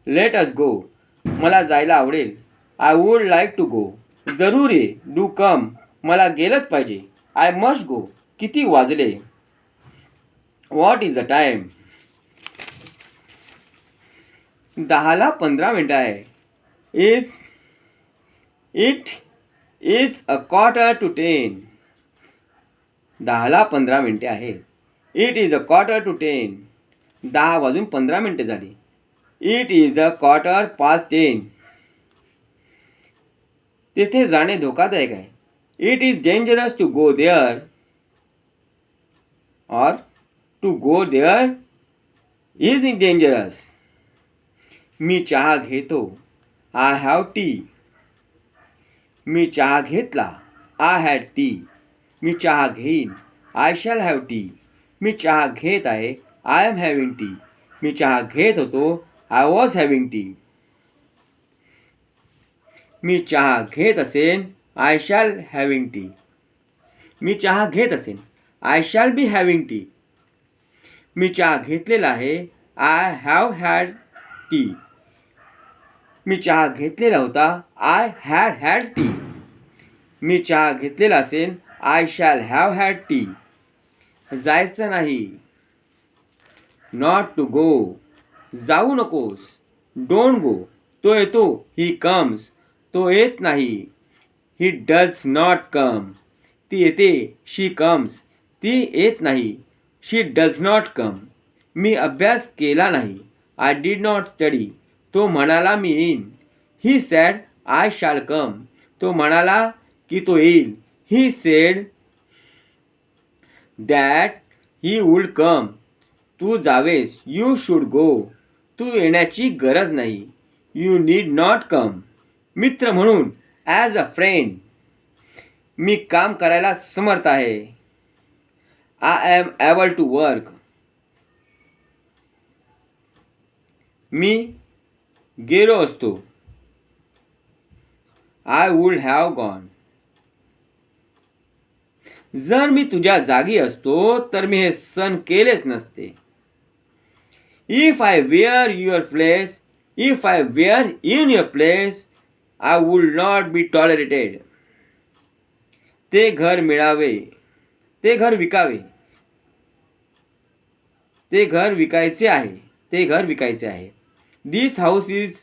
Late us go. मला जायला आवडेल. I would like to go. जरूर ये. Do come. मला गेलंच पाहिजे. I must go. किती वाजले? What is the time? 10ला 15 मिनटं आहे. It is a quarter to 10. 10ला 15 मिनटे आहेत. It is a quarter to 10. 10 वाजून 15 मिनटे झाली. It is a quarter past 10. तेथे जाणे धोकादायक आहे. It is dangerous to go there. Or to go there is dangerous. मी चहा घेतो. I have tea. मी चहा घेतला. I had tea. मी चहा घेईन. I shall have tea. मी चहा घेत आहे. I am having tea. मी चहा घेत होतो. I was having tea. मी चहा घेत असेन. I shall having tea. मी चहा घेत असेन. I shall be having tea. मी चहा घेतलेला आहे. I have had tea. मी चहा घेतलेला होता. I had had tea. मी चहा घेतलेला असेल. I shall have had tea. जायचं नाही. Not to go. जाऊ नकोस. Don't go. तो येतो. He comes. तो येत नाही. He does not come. ती येते. शी कम्स. ती येत नाही. शी डज नॉट कम. मी अभ्यास केला नाही. I did not study. तो म्हणाला मी येईन. He said I shall come. तो म्हणाला की तो येईल. He said that he would come. तू जावेस. You should go. तू येण्याची गरज नाही. You need not come. मित्र म्हणून ॲज अ फ्रेंड. मी काम करायला समर्थ आहे. I am able to work. मी गेलो असतो. I would have gone. जर मी तुझ्या जागी असतो तर मी हे सण केलेच नसते. If I were your place, if I were in your place, I would not be tolerated. ते घर मिळावे. ते घर विकावे. ते घर विकायचे आहे. ते घर विकायचे आहे. This house is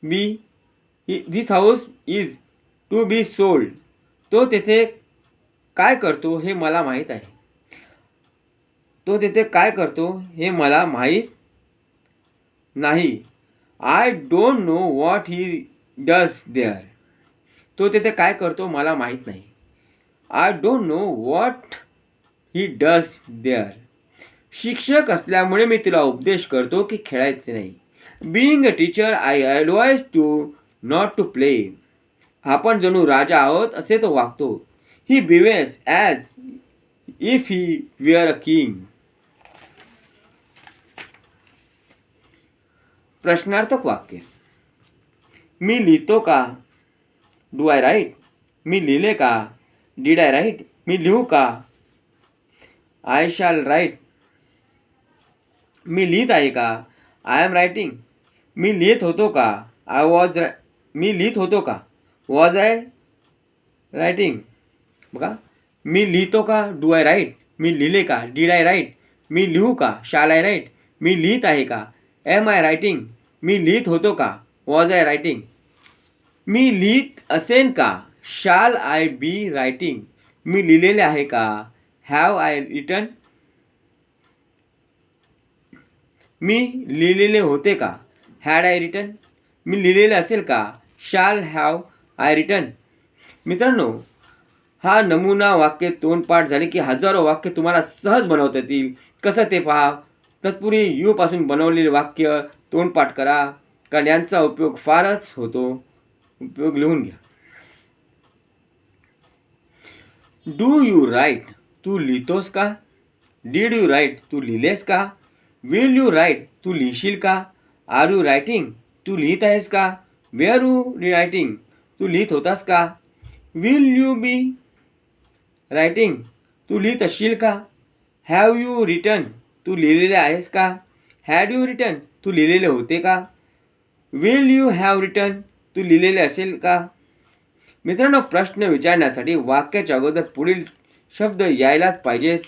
be this house is to be sold. तो तेथे काय करतो हे मला माहीत आहे. तो तेथे काय करतो हे मला माहीत नाही. I don't know what he does there. तो तेथे काय करतो मला माहीत नाही. I don't know what he does there. शिक्षक असल्यामुळे मी तिला उपदेश करतो की खेळायचे नाही. Being a teacher I advise to not to play. आपण जणू राजा आहोत असे तो वागतो. He behaves as if he were a king. प्रश्नार्थक वाक्य. मी लिहितो का? Do I right. मी लिहिले का? Did I right. मी लिहू का? I shall right. मी लिहित आहे का? I am writing. मी लिहित होतो का? मी लिहित होतो का? Was I writing. बघा, मी लिहितो का? Do I right. मी लिहिले का? Did I right. मी लिहू का? Shall I right. मी लिहित आहे का? M I writing. मी लिहित होतो का? Was I writing. मी लिहित असेन का? Shall I be writing. मी लिहिलेले आहे का? Have I return. मी लिहिलेले होते का? Had I return. मी लिहिलेले असेल का? Shall have I written. मित्रांनो, हा नमुना वाक्य तोंडपाठ झाले की हजारो वाक्य तुम्हाला सहज बनवता येतील. कसं ते पहा. तत्पूर्वी यू पासून बनवलेले वाक्य तोंडपाठ करा, कारण यांचा उपयोग फारच होतो. उपयोग लिहून घ्या. Do you write. तू लिहितोस का? Did you write. तू लिहिलेस का? Will you write. तू लिहिशील का? Are you writing. तू लिहित आहेस का? Where you writing. तू लिहित होतास का? Will you be writing. तू लिहित असशील का? Have you return. तू लिहिलेले आहेस का? Had you return. तू लिहिलेले होते का? Will you have written. तू लिहिलेले असेल का? मित्रांनो, प्रश्न विचारण्यासाठी वाक्याच्या अगोदर पुढील शब्द यायलाच पाहिजेत.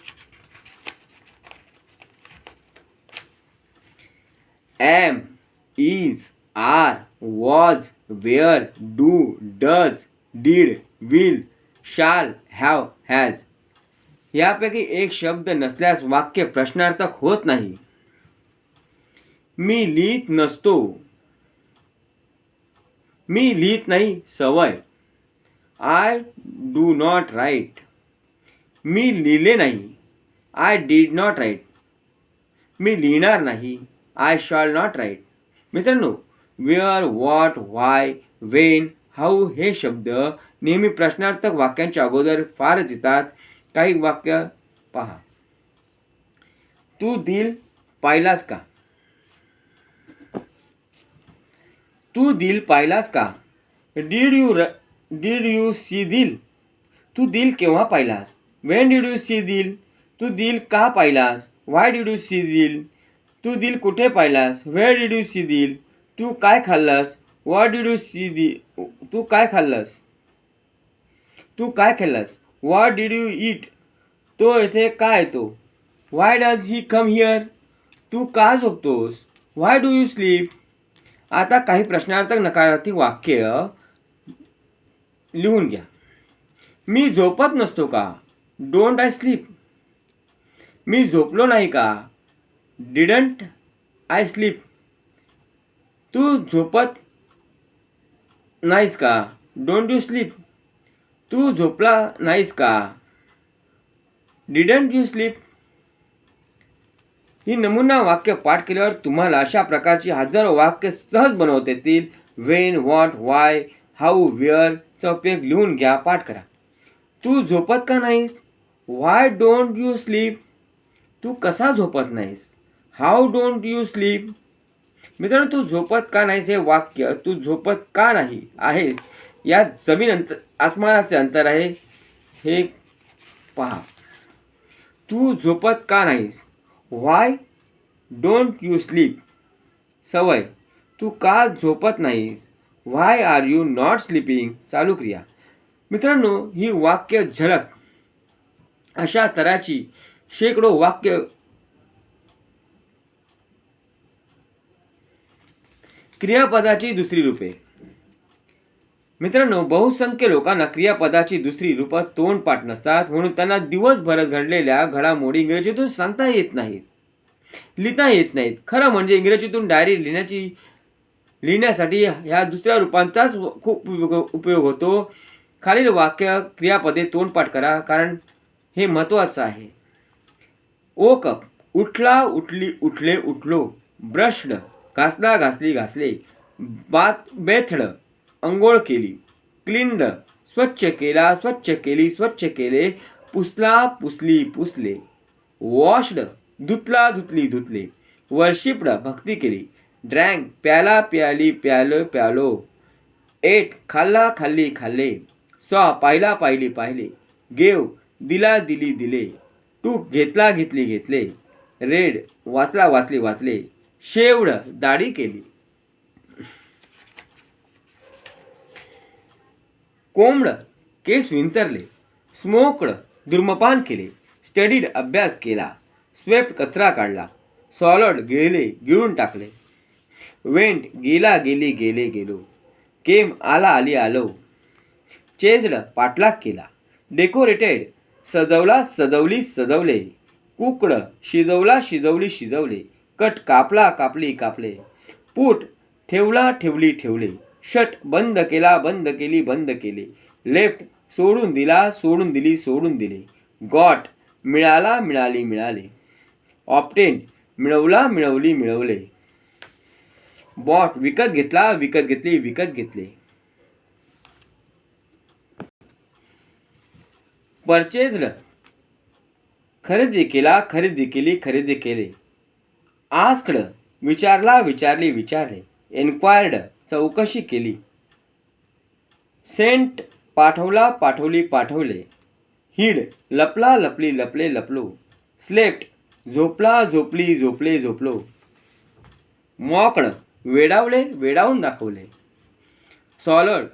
Am, is, are, was, were, do, does, did, will, shall, have, has. यापैकी एक शब्द नसल्यास वाक्य प्रश्नार्थक होत नाही. मी लिहित नसतो. मी लिहित नाही. सवय. I do not write. मी लिहिले नाही. I did not write. मी लिहिणार नाही. I shall not write. मित्रांनो, where, what, why, when, how हे शब्द नेहमी प्रश्नार्थक वाक्यांच्या अगोदर फारच येतात. काही वाक्य पहा. तू दिल पाहिलास का? तू दिल पाहिलास का? Did you see Dil. तू दिल केव्हा पाहिलास? When did you see Dil. तू दिल का पाहिलास? Why did you see Dil. तू दिल कुठे पाहिलास? Where did you see Dil. तू काय खाल्लास? What did you see Dil. तू काय खाल्लास? तू काय खाल्लास? What did you eat. तो येथे का येतो? व्हाय डज ही कम हिअर. तू का झोपतोस? Why do you sleep? आता काही प्रश्नार्थक नकारार्थी वाक्य लिहून घ्या. मी झोपत नसतो का? Don't I sleep. मी झोपलो नाही का? Didn't I sleep. तू झोपत नाहीस का? Don't you sleep. तू झोपला नाहीस का? Didn't you sleep. ही नमुना वाक्य पाठ केल्यावर तुम्हाला अशा प्रकारची हजारो वाक्य सहज बनवता येतील. वेन, व्हॉट, वाय, हाऊ, वेअरचा उपयोग लिहून घ्या, पाठ करा. तू झोपत का नाहीस? Why don't you sleep. तू कसा झोपत नाहीस? How don't you sleep. मित्रांनो, तू झोपत का नाहीस हे वाक्य तू झोपत का नाही आहेस यात जमीन आसमानाचे अंतर आहे हे पहा. तू झोपत का नाहीस? Why don't you sleep. सवय, तू का झोपत नाहीस? व्हाय आर यू नॉट स्लीपिंग. चालू क्रिया. मित्रांनो, ही वाक्य झलक अशा तऱ्हाची शेकडो वाक्य क्रियापदाची दुसरी रूपे. मित्रांनो, बहुसंख्य लोकांना क्रियापदाची दुसरी रूपं तोंडपाठ नसतात, म्हणून त्यांना दिवसभरात घडलेल्या घडामोडी इंग्रजीतून सांगता येत नाहीत, लिहिता येत नाहीत. खरं म्हणजे इंग्रजीतून डायरी लिहिण्यासाठी ह्या दुसऱ्या रूपांचाच खूप उपयोग होतो. खालील वाक्य क्रियापदे तोंडपाठ करा, कारण हे महत्त्वाचं आहे. वोक अप, उठला, उठली, उठले, उठलो. ब्रश्ड, घासला, घासली, घासले. बेथड, अंघोळ केली. क्लीन्ड, स्वच्छ केला, स्वच्छ केली, स्वच्छ केले. पुसला, पुसली, पुसले. वॉश्ड, धुतला, धुतली, धुतले. वर्शिप्ड, भक्ती केली. ड्रँक, प्याला, प्याली, प्यालो, प्यालो. एट, खाल्ला, खाल्ली, खाल्ले. सॉ, पाहिला, पाहिली, पाहिले. गेव, दिला, दिली, दिले. टूक, घेतला, घेतली, घेतले. रेड, वाचला, वाचली, वाचले. शेवड, दाढी केली. कोंबड, केस विंचरले. स्मोक्ड, धूम्रपान केले. स्टडीड, अभ्यास केला. स्वेप्ट, कचरा काढला. सॉलड, गिळले, गिळून टाकले. वेंट, गेला, गेली, गेले, गेलो. केम, आला, आली, आलो. चेज्ड, पाठलाग केला. डेकोरेटेड, सजवला, सजवली, सजवले. कुकड, शिजवला, शिजवली, शिजवले. कट, कापला, कापली, कापले. पुट, ठेवला, ठेवली, ठेवले. शट, बंद केला, बंद केली, बंद केले. लेफ्ट, सोडून दिला, सोडून दिली, सोडून दिले. गॉट, मिळाला, मिळाली, मिळाले. ऑप्टेन, मिळवला, मिळवली, मिळवले. बॉट, विकत घेतला, विकत घेतली, विकत घेतले. परचेज्ड, खरेदी केला, खरेदी केली, खरेदी केले. आस्क्ड, विचारला, विचारली, विचारले. एन्क्वायर्ड, चौकशी केली. सेंट, पाठवला, पाठवली, पाठवले. हिड, लपला, लपली, लपले, लपलो. स्लेप्ट, झोपला, झोपली, झोपले, झोपलो. मॉक्ड, वेडावले, वेडावून दाखवले. सॉलड,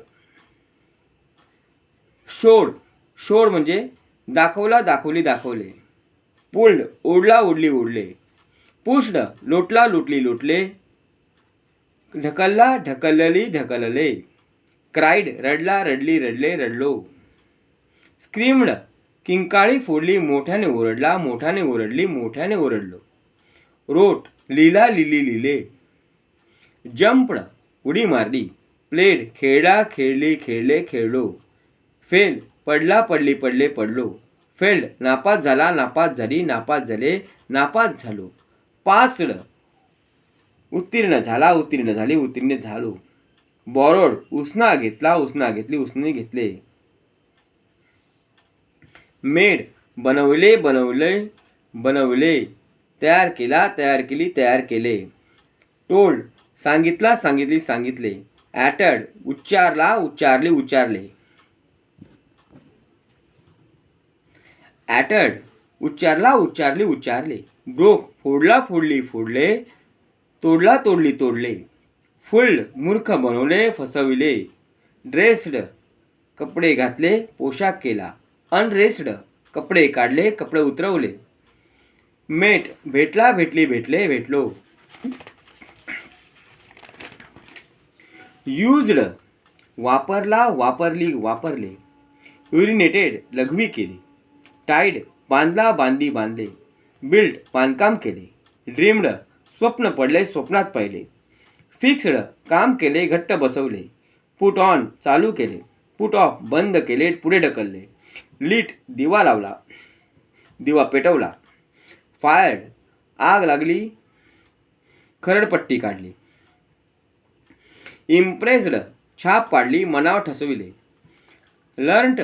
शोड, शोड म्हणजे दाखवला, दाखवली, दाखवले. पुल्ड, ओढला, ओढली, ओढले. पुश्ड, लोटला, लोटली, लोटले. ढकलला, ढकलली, ढकलले. क्राईड, रडला, रडली, रडले, रडलो. स्क्रीम्ड, किंकाळी फोडली, मोठ्याने ओरडला, मोठ्याने ओरडली, मोठ्याने ओरडलो. रोट, लिहिला, लिहिली, लिहिले. जम्पड, उडी मारली. प्लेड, खेळला, खेळली, खेळले, खेळलो. फेल, पडला, पडली, पडले, पडलो. फेल्ड, नापास झाला, नापास झाली, नापास झाले, नापास झालो. पास्ड, उत्तीर्ण झाला, उत्तीर्ण झाली, उत्तीर्ण झालो. बॉरोड, उसना घेतला, उसना घेतली, उसने घेतले. मेड, बनवले, बनवले, बनवले. तयार केला, तयार केली, तयार केले. टोल्ड, सांगितला, सांगितली, सांगितले. ॲटड, उच्चारला, उच्चारले, उच्चारले. ॲटड, उच्चारला, उच्चारली, उच्चारले. ब्रोक, फोडला, फोडली, फोडले. तोडला, तोडली, तोडले. फुल्ड, मूर्ख बनवले, फसविले. ड्रेस्ड, कपडे घातले, पोशाख केला. अनड्रेस्ड, कपडे काढले, कपडे उतरवले. मेट, भेटला, भेटली, भेटले, भेटलो. यूज्ड वापरला, वापरली, वापरले. युरिनेटेड लघवी केली. टाईड बांधला, बांधली, बांधले. बिल्ड बांधकाम केले. ड्रीम्ड स्वप्न पडले, स्वप्नात पाहिले. फिक्स्ड काम केले, घट्ट बसवले. पुट ऑन चालू केले. पुट ऑफ बंद केले, पुढे ढकलले. लीट दिवा लावला, दिवा पेटवला. फायर्ड आग लागली, खरडपट्टी काढली. इम्प्रेस्ड छाप पाडली, मनावर ठसविले. लर्न्ड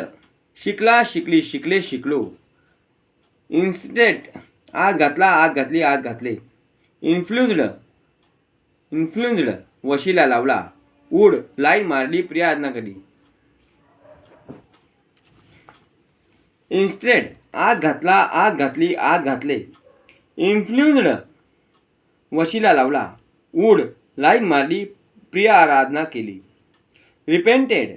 शिकला, शिकली, शिकले, शिकलो. इन्स्टेट आत घातला, आत घातली, आत घातले. इन्फ्लुएन्स्ड वशिला लावला. उड लाईन मारली, प्रिया आज्ञा केली. इन्स्टेड आत घातला, आत घातली, आत घातले. इन्फ्लुएन्स्ड वशिला लावला. उड लाईन मारली, प्रिया आराधना केली. रिपेंटेड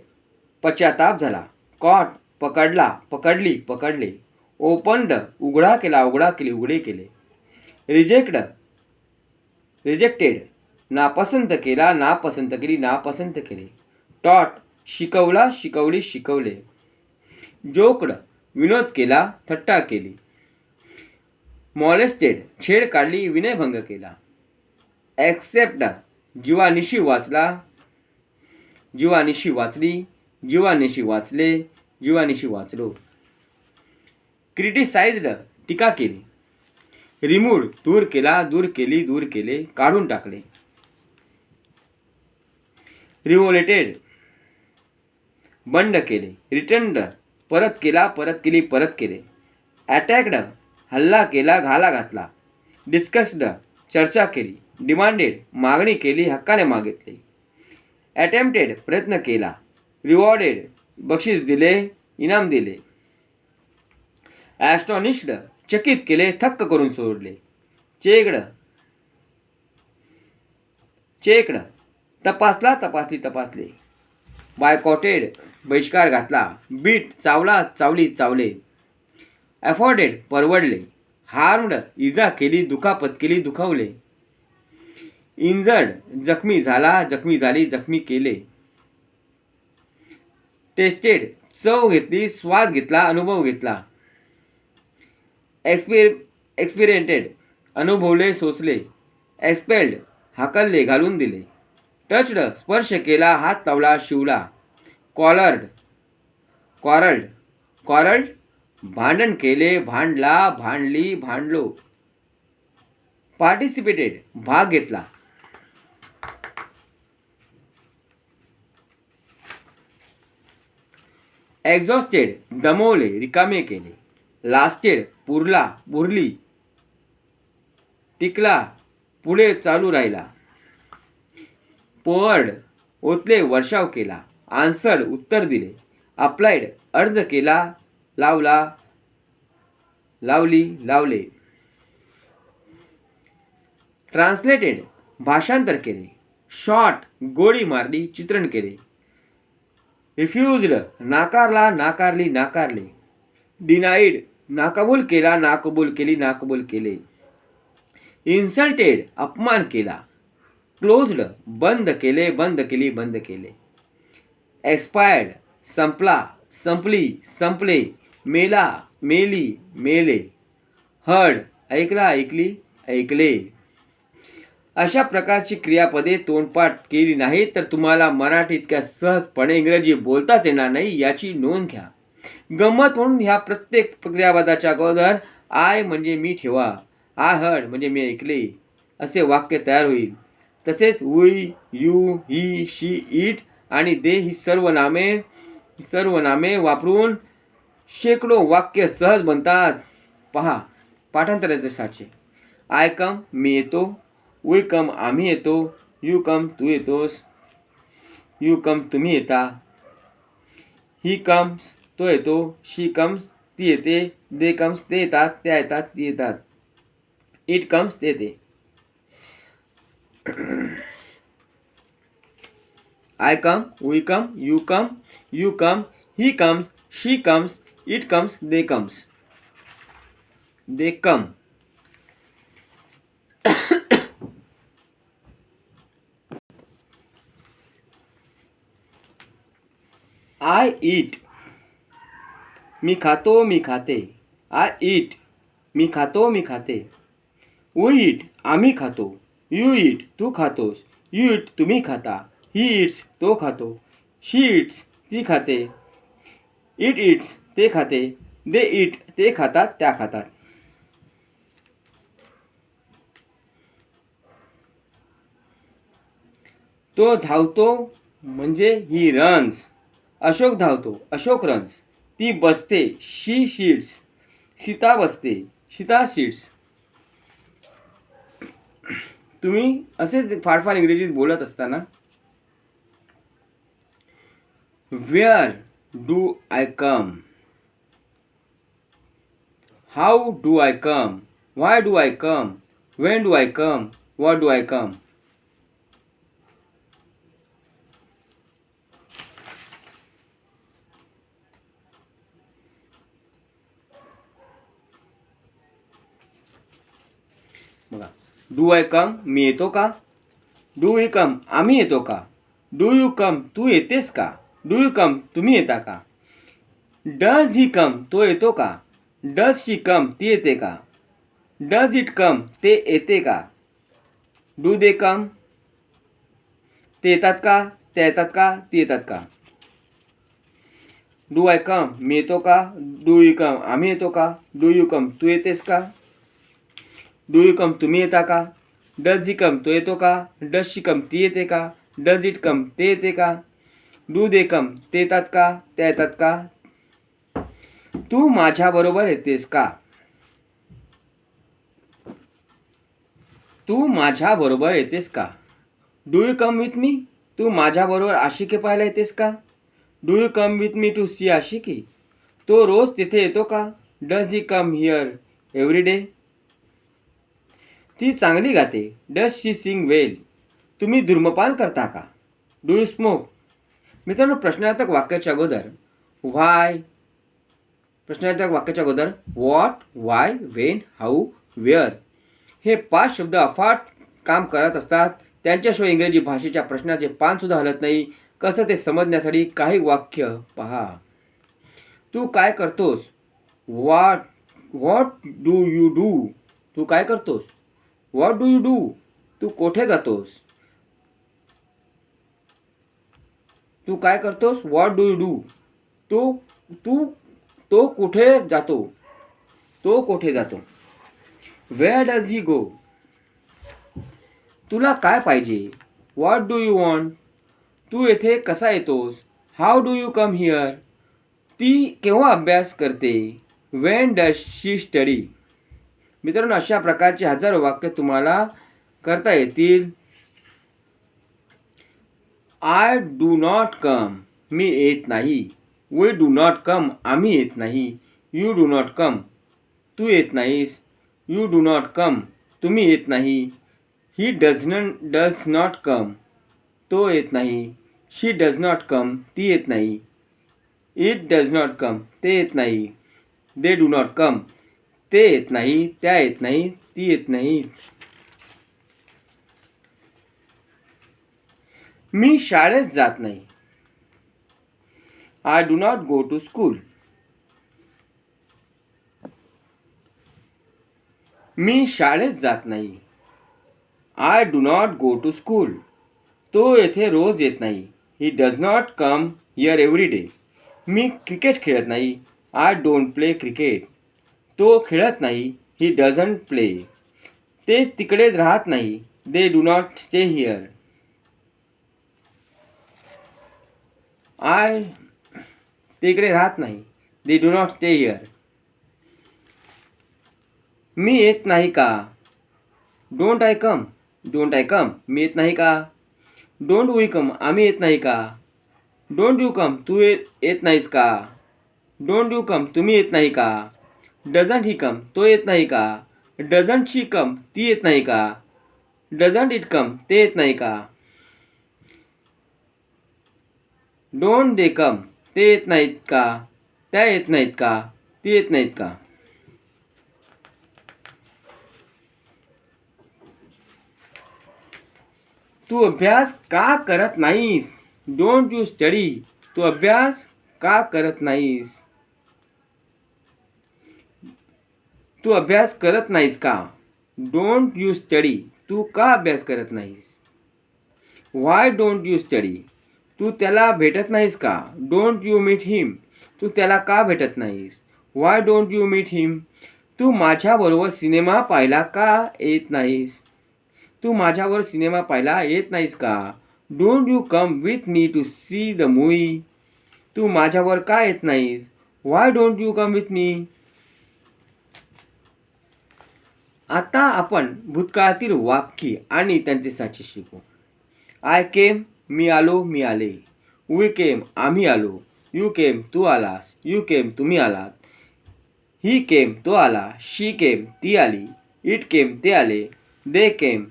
पश्चाताप झाला. कॉट पकडला, पकडली, पकडले. ओपनड उघडा केला, उघडा केली, उघडे केले. रिजेक्टेड नापसंत केला, नापसंत केली, नापसंत केले. टॉट शिकवला, शिकवली, शिकवले. जोक्ड विनोद केला, थट्टा केली. मॉलेस्टेड छेड काढली, विनयभंग केला. ॲक्सेप्ट जीवानिशी वाचला, जीवानिशी वाचली, जीवानिशी वाचले, जीवानिशी वाचलो. क्रिटिसाइज्ड टीका केली. रिमूव्ड दूर केला, दूर केली, दूर केले, काढून टाकले. रिव्होलेटेड बंड केले. रिटर्न्ड परत केला, परत केली, परत केले. अटॅक्ड हल्ला केला, घाला घातला. डिस्कस्ड चर्चा केली. डिमांडेड मागणी केली, हक्काने मागितले. अटेम्प्टेड प्रयत्न केला. रिवॉर्डेड बक्षीस दिले, इनाम दिले. ॲस्टॉनिश्ड चकित केले, थक्क करून सोडले. चेक्ड तपासला, तपासली, तपासले. बायकॉटेड बहिष्कार घातला. बीट चावला, चावली, चावले. अफोर्डेड परवडले. हार्मड इजा केली, दुखापत केली, दुखावले. इंजर्ड जखमी झाला, जखमी झाली, जखमी केले. टेस्टेड चव घेतली, स्वाद घेतला, अनुभव घेतला. एक्सपिरियंटेड अनुभवले, सोसले. एक्सपेल्ड हाकलले, घालून दिले. टचड स्पर्श केला, हात लावला, शिवला. क्वारल्ड भांडण केले, भांडला, भांडली, भांडलो. पार्टिसिपेटेड भाग घेतला. एक्झॉस्टेड दमवले, रिकामे केले. लास्टेड पुरली, टिकला, पुढे चालू राहिला. पोअर्ड ओतले, वर्षाव केला. आन्सर्ड उत्तर दिले. अप्लाइड अर्ज केला, लावला, लावली, लावले. ट्रान्सलेटेड भाषांतर केले. शॉट गोळी मारली, चित्रण केले. रिफ्युज्ड नाकारला, नाकारली, नाकारले. डिनाईड नाकबूल केला, नाकबूल केली, नाकबूल केले. इन्सल्टेड अपमान केला. क्लोज्ड बंद केले, बंद केली, बंद केले. एक्सपायर्ड संपला, संपली, संपले. मेला, मेली, मेले. हर्ड ऐकला, ऐकली, ऐकले. अशा प्रकारची क्रियापदे तोंडपाठ केली नाही तर तुम्हाला मराठी इतक्या सहजपणे इंग्रजी बोलताच येणार नाही, याची नोंद घ्या. गंमत म्हणून ह्या प्रत्येक क्रियापदाच्या अगोदर आय म्हणजे मी ठेवा. आय हर्ड म्हणजे मी ऐकले असे वाक्य तयार होईल. तसेच we, you, he, she, it आणि दे ही सर्वनामे वापरून शेकडो वाक्य सहज बनतात. पहा पाठांतराचे साचे. आय कम मी येतो. वी कम आम्ही येतो. You come Tu येतोस. You come तुम्ही येता. ही कम्स तो येतो. शी कम्स ती येते. दे कम्स ते येतात, त्या येतात, ती येतात. इट कम्स ते येते. I come, we come, you come, he comes, she comes, it comes, they comes. They come. I eat, मी खातो मी खाते. आय ईट, मी खातो मी खाते. वी ईट, आम्ही खातो. You eat, Tu खातोस. You eat, तुम्ही खाता. ही ईट्स, तो खातो. शी ईट्स, ती खाते. इट ईट्स, ते खाते. दे ईट, ते खातात, त्या खातात. तो धावतो म्हणजे ही रन्स. अशोक धावतो, अशोक रन्स. ती बसते, शी शीट्स. सीता बसते, सीता शीट्स. तुम्ही असेच फार फार इंग्रजीत बोलत असताना where do I come, how do I come, why do I come, when do I come, what do I come. बघा, डू आय कम, मी येतो का. डू यू कम, आम्ही येतो का. डू यू कम, तू येतेस का. डू यू कम, तुम्ही येता का. डज ही कम, तो येतो का. डज शी कम, ती येते का. डज इट कम, ते येते का. डू दे कम, ते येतात का, त्या येतात का, ती येतात का. डू आय कम, मी येतो का. डू यू कम, आम्ही येतो का. डू यू कम, तू येतेस का. डू यू कम, तुम्ही येता का. डज ही कम, तो येतो का. डज शी कम, ती येते का. डज इट कम, ते येते का. डू दे कम, ते येतात का, त्या येतात का. तू माझ्याबरोबर येतेस का. तू माझ्याबरोबर येतेस का. Do you come with me, तू माझ्याबरोबर आशिकी पाहायला येतेस का. Do you come with me to see Aashiqui, तो रोज तिथे येतो का. Does he come here every day, ती चांगली गाते. डज शी सिंग वेल, तुम्ही धूम्रपान करता का. Do you smoke. मित्रांनो, प्रश्नार्थक वाक्याच्या अगोदर व्हाय, प्रश्नार्थक वाक्याच्या अगोदर what, why, when, how, where हे 5 शब्द अफाट काम करत असतात. त्यांच्याशिवाय इंग्रजी भाषेच्या प्रश्नाचे पानसुद्धा हलत नाही. कसं ते समजण्यासाठी काही वाक्य पहा. तू काय करतोस. व्हॉट डू यू डू, तू काय करतोस. व्हॉट डू यू डू, तू कोठे जातोस. तू काय करतोस. व्हॉट डू यू डू, तू तू तो कुठे जातो. तो कोठे जातो. वेअर डज ही गो, तुला काय पाहिजे. व्हॉट डू यू वॉन्ट, तू येथे कसा येतोस. How do you come here, ती केव्हा अभ्यास करते. When does she study. मित्रांनो, अशा प्रकारचे हजारो वाक्य तुम्हाला करता येतील. आय डू नॉट कम, मी येत नाही. वी डू नॉट कम, आम्ही येत नाही. यू डू नॉट कम, तू येत नाहीस. यू डू नॉट कम, तुम्ही येत नाही. ही डज नॉट कम, तो येत नाही. शी डज नॉट कम, ती येत नाही. इट डज नॉट कम, ते येत नाही. दे डू नॉट कम, ते येत नाही, त्या येत नाही, ती येत नाही. मी शाळेत जात नाही. I do not go to school. मी शाळेत जात नाही. I do not go to school, तो येथे रोज येत नाही. He does not come here every day. मी क्रिकेट खेळत नाही. आय डोंट प्ले क्रिकेट, तो खेळत नाही. He doesn't play. ते तिकडे राहत नाही. They do not stay here. ते इकडे राहत नाही. They do not stay here. मी येत नाही का. Don't I come, don't I कम, मी येत नाही का. डोंट वी कम, आम्ही येत नाही का. डोंट यू कम, तू येत नाहीस का. डोंट यू कम, तुम्ही येत नाही का. डझंट ही कम, तो येत नाही का. डझंट शी कम, ती येत नाही का. डझंट इट कम, ते येत नाही का. डोंट दे कम, ते येत नाहीत का, त्या येत नाहीत का, ती येत नाहीत का. तू अभ्यास का करत नाहीस. डोंट यू स्टडी, तू अभ्यास का करत नाहीस? तू अभ्यास करत नाहीस का? Don't you study. तू का अभ्यास करत नाहीस? Why don't you study. तू त्याला भेटत नाहीस का? डोंट यू मीट हिम. तू त्याला का भेटत नाहीस? व्हाय डोंट यू मीट हिम. तू माझ्याबरोबर सिनेमा पाहायला का येत नाहीस? तू माझ्याबरोबर सिनेमा पाहायला येत नाहीस का? Don't you come with me to see the movie. तू माझ्यावर का येत नाहीस? Why don't you come with me. आता आपण भूतकाळातील वाक्य आणि त्यांचे साचे शिकू. आय केम, मी आलो, मी आले. वी केम, आम्ही आलो. यू केम, तू आलास. यू केम, तुम्ही आलात. ही केम, तो आला. शी केम, ती आली. इट केम, ते आले. दे केम,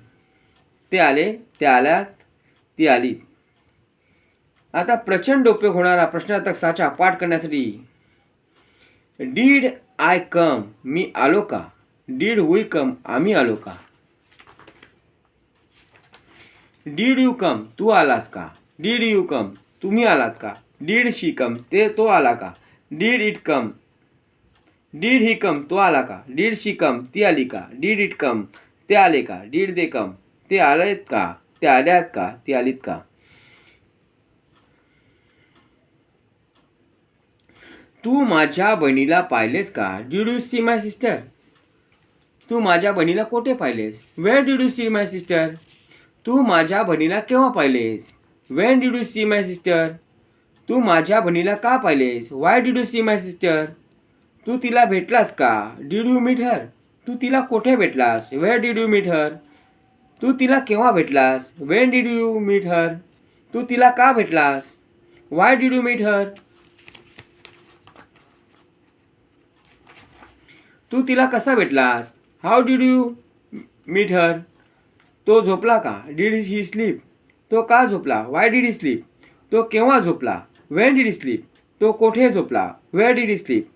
ते आले, ते आल्यात, ती आली. आता प्रचंड उपयोग होणारा प्रश्नार्थक साचा पाठ करण्यासाठी डीड आय कम, मी आलो का? डीड वी कम, आम्ही आलो का? डीड यू कम, तू आलास का? डीड यू कम, तुम्ही आलात का? डीड शी कम, तो आला का? डीड इट कम, डीड ही कम, तो आला का? डीड शी कम, ती आली का? डीड इट कम, ते आले का? डीड दे कम, ते आलेत का? ते आल्यात का? ते आलीत का? तू माझ्या बहिणीला पाहिलेस का? Did you see my sister. तू माझ्या बहिणीला कोठे पाहिलेस? Where did you see my sister. तू माझ्या बहिणीला केव्हा पाहिलेस? When did you see my sister. तू माझ्या बहिणीला का पाहिलेस? Why did you see my sister. तू तिला भेटलास का? Did you meet her. तू तिला कोठे भेटलास? Where did you meet her. तू तिला केव्हा भेटलास? When did you meet her. तू तिला का भेटलास? Why did you meet her. तू तिला कसा भेटलास? How did you meet her. तो झोपला का? Did he sleep. तो का झोपला? Why did he sleep. तो केव्हा झोपला? When did he sleep. तो कोठे झोपला? Where did he sleep.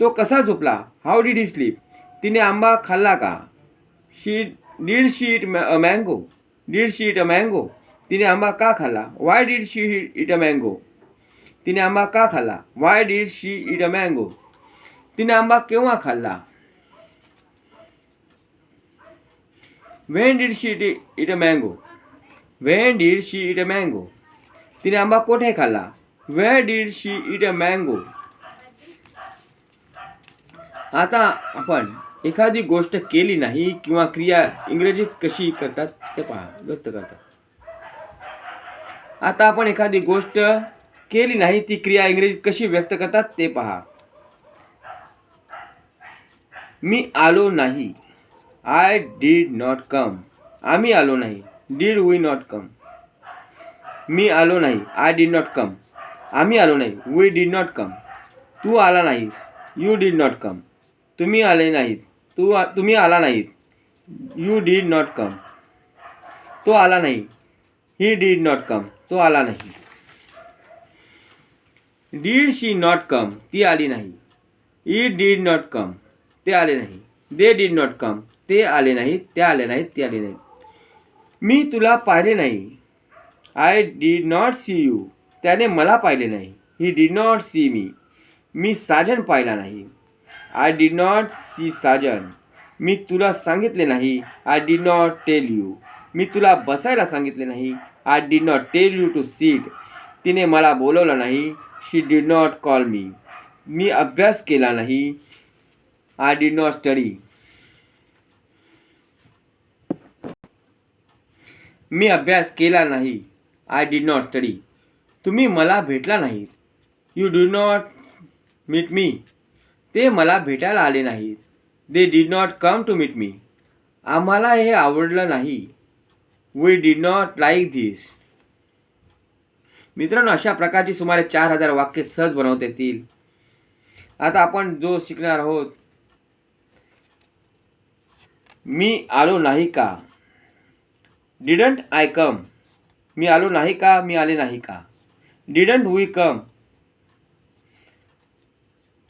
तो कसा झोपला? How did he sleep. तिने आंबा खाल्ला का? Did she eat a mango. Did she eat a mango. तिने आंबा का खाल्ला? Why did she eat a mango. तिने आंबा का खाल्ला? Why did she eat a mango. तिने आंबा केव्हा खाल्ला? When did she eat a mango. When did she eat a mango. तिने आंबा कोठे खाल्ला? Where did she eat a mango. आता आपण एखादी गोष्ट केली नाही किंवा क्रिया इंग्रजीत कशी करतात ते पहा, व्यक्त करतात. आता आपण एखादी गोष्ट केली नाही ती क्रिया इंग्रजीत कशी व्यक्त करतात ते पहा. मी आलो नाही. I did not come. आम्ही आलो नाही. Did we not come. मी आलो नाही. I did not come. आम्ही आलो नाही. We did not come. तू आला नाहीस. You did not come. तुम्ही आले नाहीत. तुम्ही आला नाहीत. You did not come. तो आला नाही. He did not come. तो आला नाही. Did she not come. ती आली नाही. It did not come. ते आले नाही. दे डीड नॉट कम. ते आले नाहीत. ते आले नाहीत. ते आले नाहीत. मी तुला पाहिले नाही. I did not see you. त्याने मला पाहिले नाही. He did not see me. मी साजन पाहिला नाही. I did not see Sajan. मी तुला सांगितले नाही. I did not tell you. मी तुला बसायला सांगितले नाही. I did not tell you to sit. तिने मला बोलवलं नाही. She did not call me. मी अभ्यास केला नाही. I did not study. मी अभ्यास केला नाही. I did not study. तुम्ही मला भेटला नाहीत. You did not meet me. ते मला भेटायला आले नाहीत. They did not come to meet me. आम्हाला हे आवडलं नाही. We did not like this. मित्रांनो, अशा प्रकारची सुमारे 4000 वाक्य सहज बनवता येतील. आता आपण जो शिकणार आहोत, मी आलो नाही का. डिडंट आय कम. मी आलो नाही का. मी आले नाही का. Didn't we come.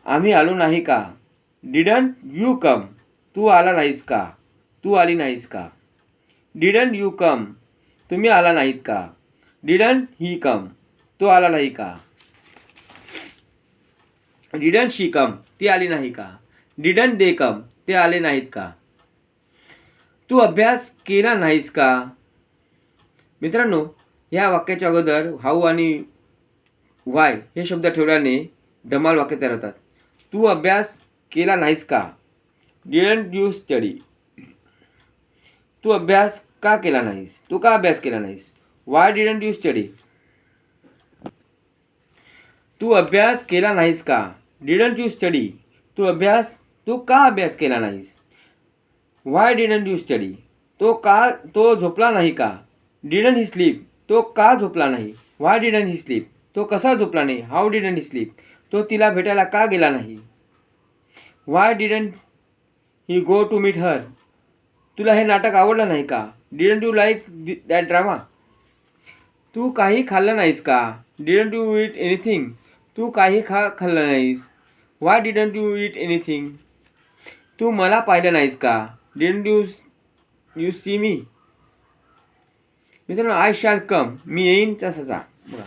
आम्ही आलो नाही का. Didn't you come. तू आला नाहीस का. तू आली नाहीस का. Didn't you come. तुम्ही आला नाहीत का. डिडंट ही कम. तो आला नाही का. डिडंट शी कम, ती आली नाही का? डिडंट दे कम, ते आले नाहीत का? तू अभ्यास केला नाहीस का? मित्रांनो, या वाक्याच्या अगोदर हाऊ आणि वाय हे शब्द ठेवल्याने धमाल वाक्य तयार होतात. तू अभ्यास केला नाहीस का? Didn't you study. तू अभ्यास का केला नाहीस? तू का अभ्यास केला नाहीस? Why didn't you study. तू अभ्यास केला नाहीस का? Didn't you study. तू का अभ्यास केला नाहीस? Why didn't you study. तो झोपला नाही का? Didn't he sleep. तो का झोपला नाही? Why didn't he sleep. तो कसा झोपला नाही? How didn't he sleep. तो तिला भेटायला का गेला नाही? Why didn't he go to meet her. तुला हे नाटक आवडलं नाही का? Didn't you like that drama. तू काही खाल्लं नाहीस का? Didn't you eat anything. तू काही खाल्लं नाहीस. Why didn't you eat anything. तू मला पाहिलं नाहीस का? Didn't you see me. मित्रांनो, आय शॅल कम, मी येईन तसाचा. बघा,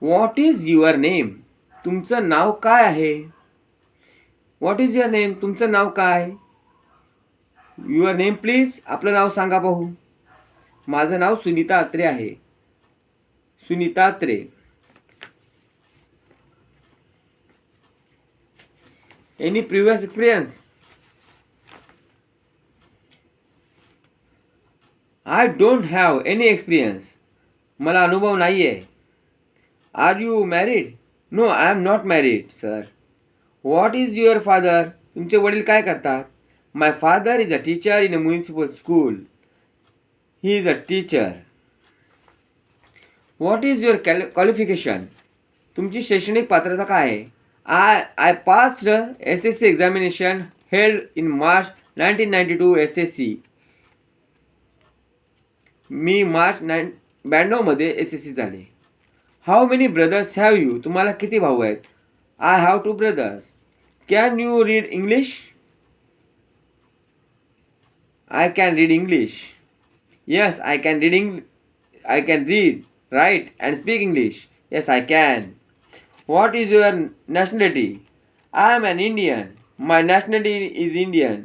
व्हॉट इज युअर नेम. तुमचं नाव काय आहे? What is your name. तुमचं नाव काय? Your name please. आपलं नाव सांगा पाहू. माझं नाव सुनीता अत्रे आहे. Sunita Atre. Any previous experience. I don't have any experience. मला अनुभव नाही आहे. Are you married. No, I am not married sir. What is your father. तुमचे वडील काय करतात? My father is a teacher in a municipal school. He is a teacher. What is your qualification. तुमची शैक्षणिक पात्रता काय आहे? I passed SSC examination held in March 1992 SSC. मी मार्च 92मध्ये SSC झाले. How many brothers have you. तुम्हाला किती भाऊ आहेत? I have 2 brothers. Can you read English. I can read English. Yes, I can read, write and speak English. Yes, I can. What is your nationality? I am an Indian. My nationality is Indian.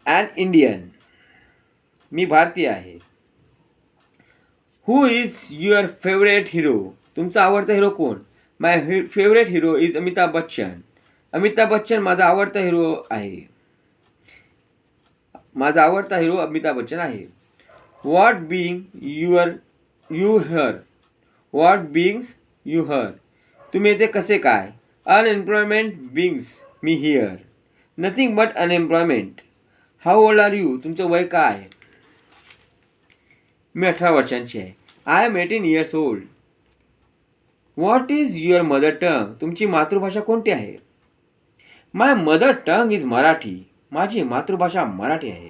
An Indian. मी भारतीय आहे. Who is your favorite hero? तुमचा आवडता hero कोण? My favorite hero is Amitabh Bachchan. Amitabh Bachchan माझा आवडता hero आहे. माझा आवडता हिरो अमिताभ बच्चन आहे. What being you here? What brings you here? तुम्ही येथे कसे काय? Unemployment brings me here. Nothing but unemployment. How old are you? तुमचं वय काय आहे? मी 18 वर्षांची आहे. I am 18 years old. What is your mother tongue? तुमची मातृभाषा कोणती आहे? My mother tongue is Marathi. माझी मातृभाषा मराठी आहे.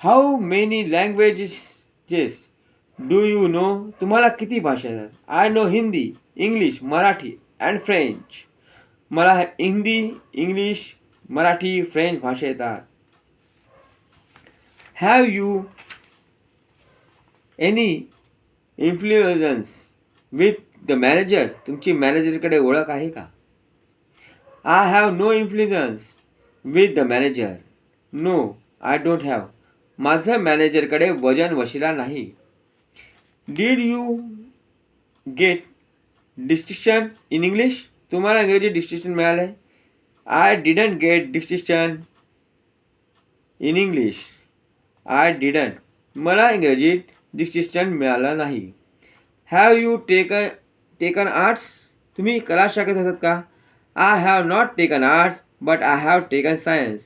How many languages do you know. तुम्हाला किती भाषा येतात? I know Hindi, English, Marathi and French. मला हिंदी, इंग्लिश, मराठी, फ्रेंच भाषा येतात. Have you any influence with the manager. तुमची मॅनेजरकडे ओळख आहे का? I have no influence with the manager. No, I don't have. माझं मॅनेजरकडे वजन वशिला नाही. Did you get distinction in English. तुम्हाला इंग्रजी डिस्टिंक्शन मिळाले? I didn't get distinction in English. I didn't. मला इंग्रजीत डिस्टिंक्शन मिळालं नाही. Have you taken arts. तुम्ही कला शाखेत होतात का? I have not taken arts but I have taken science.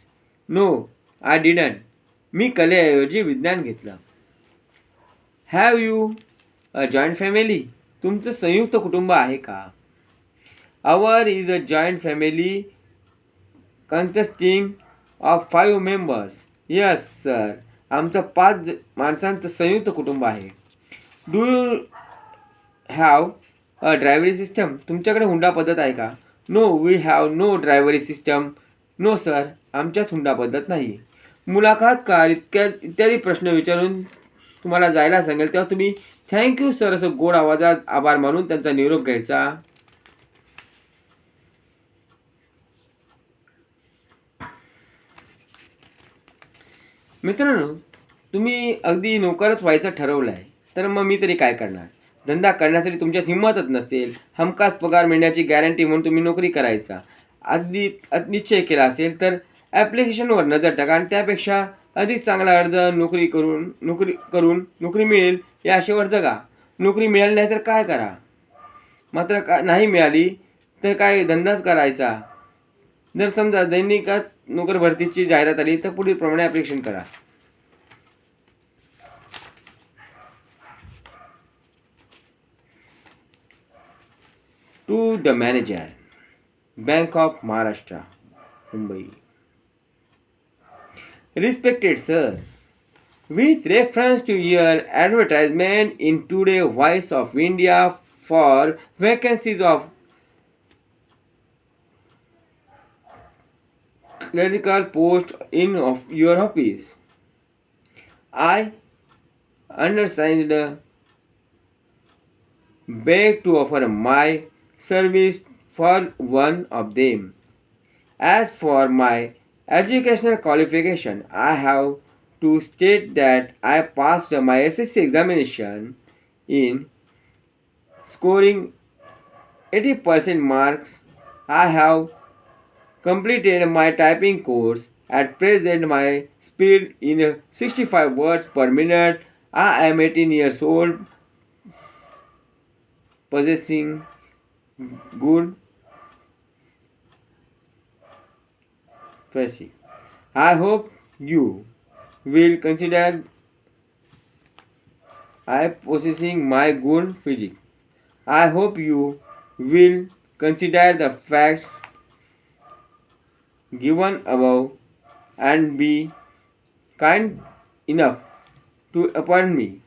No, I didn't. मी कलेऐवजी विज्ञान घेतलं. Have you a joint family. तुमचं संयुक्त कुटुंब आहे का? Our is a joint family consisting of 5 members. Yes sir, आमचं 5 माणसांचं संयुक्त कुटुंब आहे. Do you have a dowry system. तुमच्याकडे हुंडा पद्धत आहे का? No, we have no dowry system no sir, आमच्यात हुंडा पद्धत नाही. मुलाखतकार इत्यादी प्रश्न विचारून तुम्हाला जायला सांगेल तेव्हा तुम्ही थँक्यू सर असं गोड आवाजात आभार मानून त्यांचा निरोप घ्यायचा. मित्रांनो, तुम्ही अगदी नोकरच व्हायचं ठरवलं आहे, तर मग मी तरी काय करणार? धंदा करण्यासाठी तुमच्यात हिंमतच नसेल, हमखास पगार मिळण्याची गॅरंटी म्हणून तुम्ही नोकरी करायचा आधी निश्चय केला असेल, तर ॲप्लिकेशनवर नजर टाका आणि त्यापेक्षा अधिक चांगला अर्ज नोकरी मिळेल या आशेवर जगा. नोकरी मिळाली नाही तर काय करा? मात्र नाही मिळाली तर काय धंदाच करायचा. जर समजा दैनिकात नोकर भरतीची जाहिरात आली तर पुढील प्रमाणे ॲप्लिकेशन करा. To the manager, bank of Maharashtra, Mumbai. Respected sir, with reference to your advertisement in Today Voice of India for vacancies of clerical post in of your office, I undersigned beg to offer my service for one of them. As for my educational qualification, I have to state that I passed my SSC examination in scoring 80% marks. I have completed my typing course. At present, my speed in 65 words per minute. I am 18 years old, possessing good physique. I hope you will consider I possessing my good physique. I hope you will consider the facts given above and be kind enough to appoint me.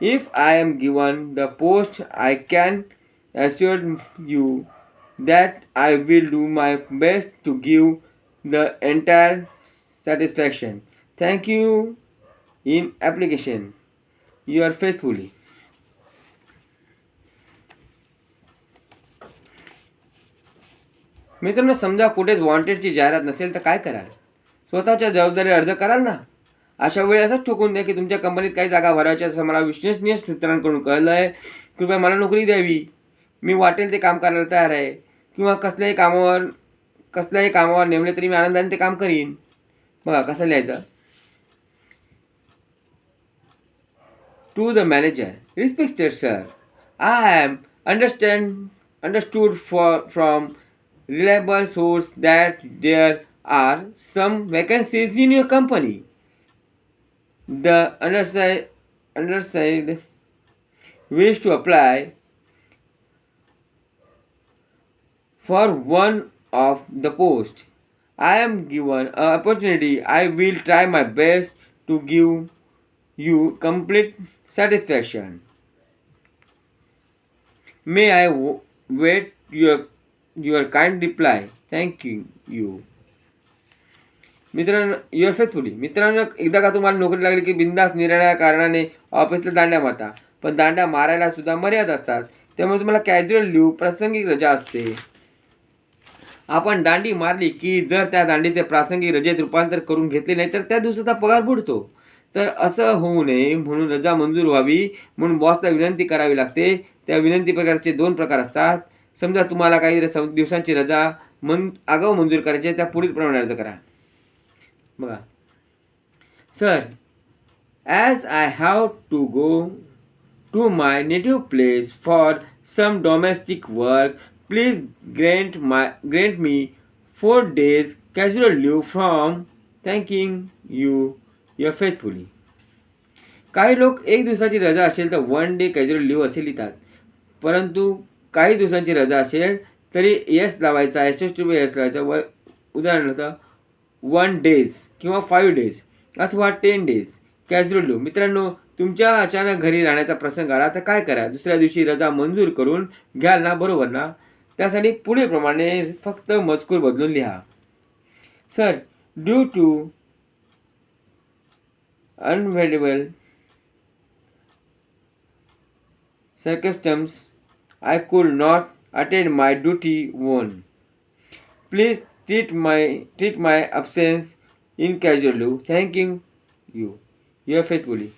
If I am given the post, I can assure you that I will do my best to give the entire satisfaction. Thank you in application. You are faithfully. मित्रांनो, समजा कुठेच वॉन्टेडची जाहिरात नसेल तर काय कराल? स्वतःच्या जबाबदारी अर्ज कराल ना. अशा वेळी असंच ठोकून द्या की तुमच्या कंपनीत काही जागा भरायच्या असं मला विश्वसनीय सूत्रांकडून कळलं आहे. कृपया मला नोकरी द्यावी. मी वाटेल ते काम करायला तयार आहे. किंवा कसल्याही कामावर नेमले तरी मी आनंदाने ते काम करीन. बघा कसं लिहायचं. To the manager, respected sir, I am understood from reliable source that there are some vacancies in your company. The undersigned wish to apply for one of the post. I am given an opportunity. I will try my best to give you complete satisfaction. May I wait your kind reply. Thank you. मित्रांनो, your faithfully. मित्रांनो, एकदा का तुम्हाला नोकरी लागली की बिंदास निराळ्या कारणाने ऑफिसला दांड्या मारता. पण दांड्या मारायला सुद्धा मर्यादा असतात. त्यामुळे तुम्हाला कॅज्युअल लीव, प्रासंगिक रजा असते. आपण दांडी मारली की जर त्या दांडीचे प्रासंगिक रजेत रूपांतर करून घेतले नाही तर त्या दिवसाचा पगार बुडतो. तर असं होऊ नये म्हणून रजा मंजूर व्हावी म्हणून बॉसला विनंती करावी लागते. त्या विनंती प्रकारचे 2 प्रकार असतात. समजा तुम्हाला काही दिवसांची रजा आगाऊ मंजूर करायची आहे, त्या पुढील प्रमाणे अर्ज करा. बघा. Sir, as I have to go to my native place for some domestic work, please grant me 4 days casual leave from. Thanking you, your faithfully. काही लोक 1 दिवसाची रजा असेल तर 1 day कॅज्युअल लीव असे लिहितात. परंतु काही दिवसांची रजा असेल तरी एस लावायचा, एस लावायचा. उदाहरणार्थ 1 days किंवा 5 days अथवा 10 days कॅज्युअल लीव. मित्रांनो, तुमच्या अचानक घरी राहण्याचा प्रसंग आला तर काय करा? दुसऱ्या दिवशी रजा मंजूर करून घ्याल ना, बरोबर ना? त्यासाठी पुढील प्रमाणे फक्त मजकूर बदलून लिहा. Sir, due to unavoidable circumstances, I could not attend my duty. One, please treat my absence in casually. Thanking you. Your faithfully.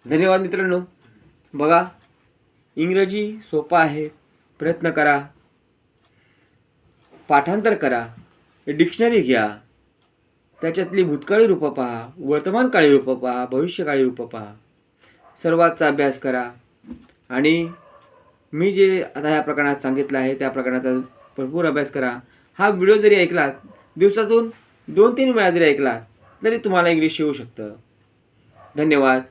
धन्यवाद मित्रांनो. बघा, इंग्रजी सोपा आहे. प्रयत्न करा, पाठांतर करा, डिक्शनरी घ्या, त्याच्यातली भूतकाळी रूपं पहा, वर्तमानकाळी रूपं पहा, भविष्यकाळी रूपं पहा, सर्वांचा अभ्यास करा. आणि मी जे आता ह्या प्रकरणात सांगितलं आहे त्या प्रकरणाचा भरपूर अभ्यास करा. हा व्हिडिओ जरी ऐकलात, दिवसातून 2-3 वेळा जरी ऐकलात तरी तुम्हाला इंग्लिश येऊ शकतं. धन्यवाद.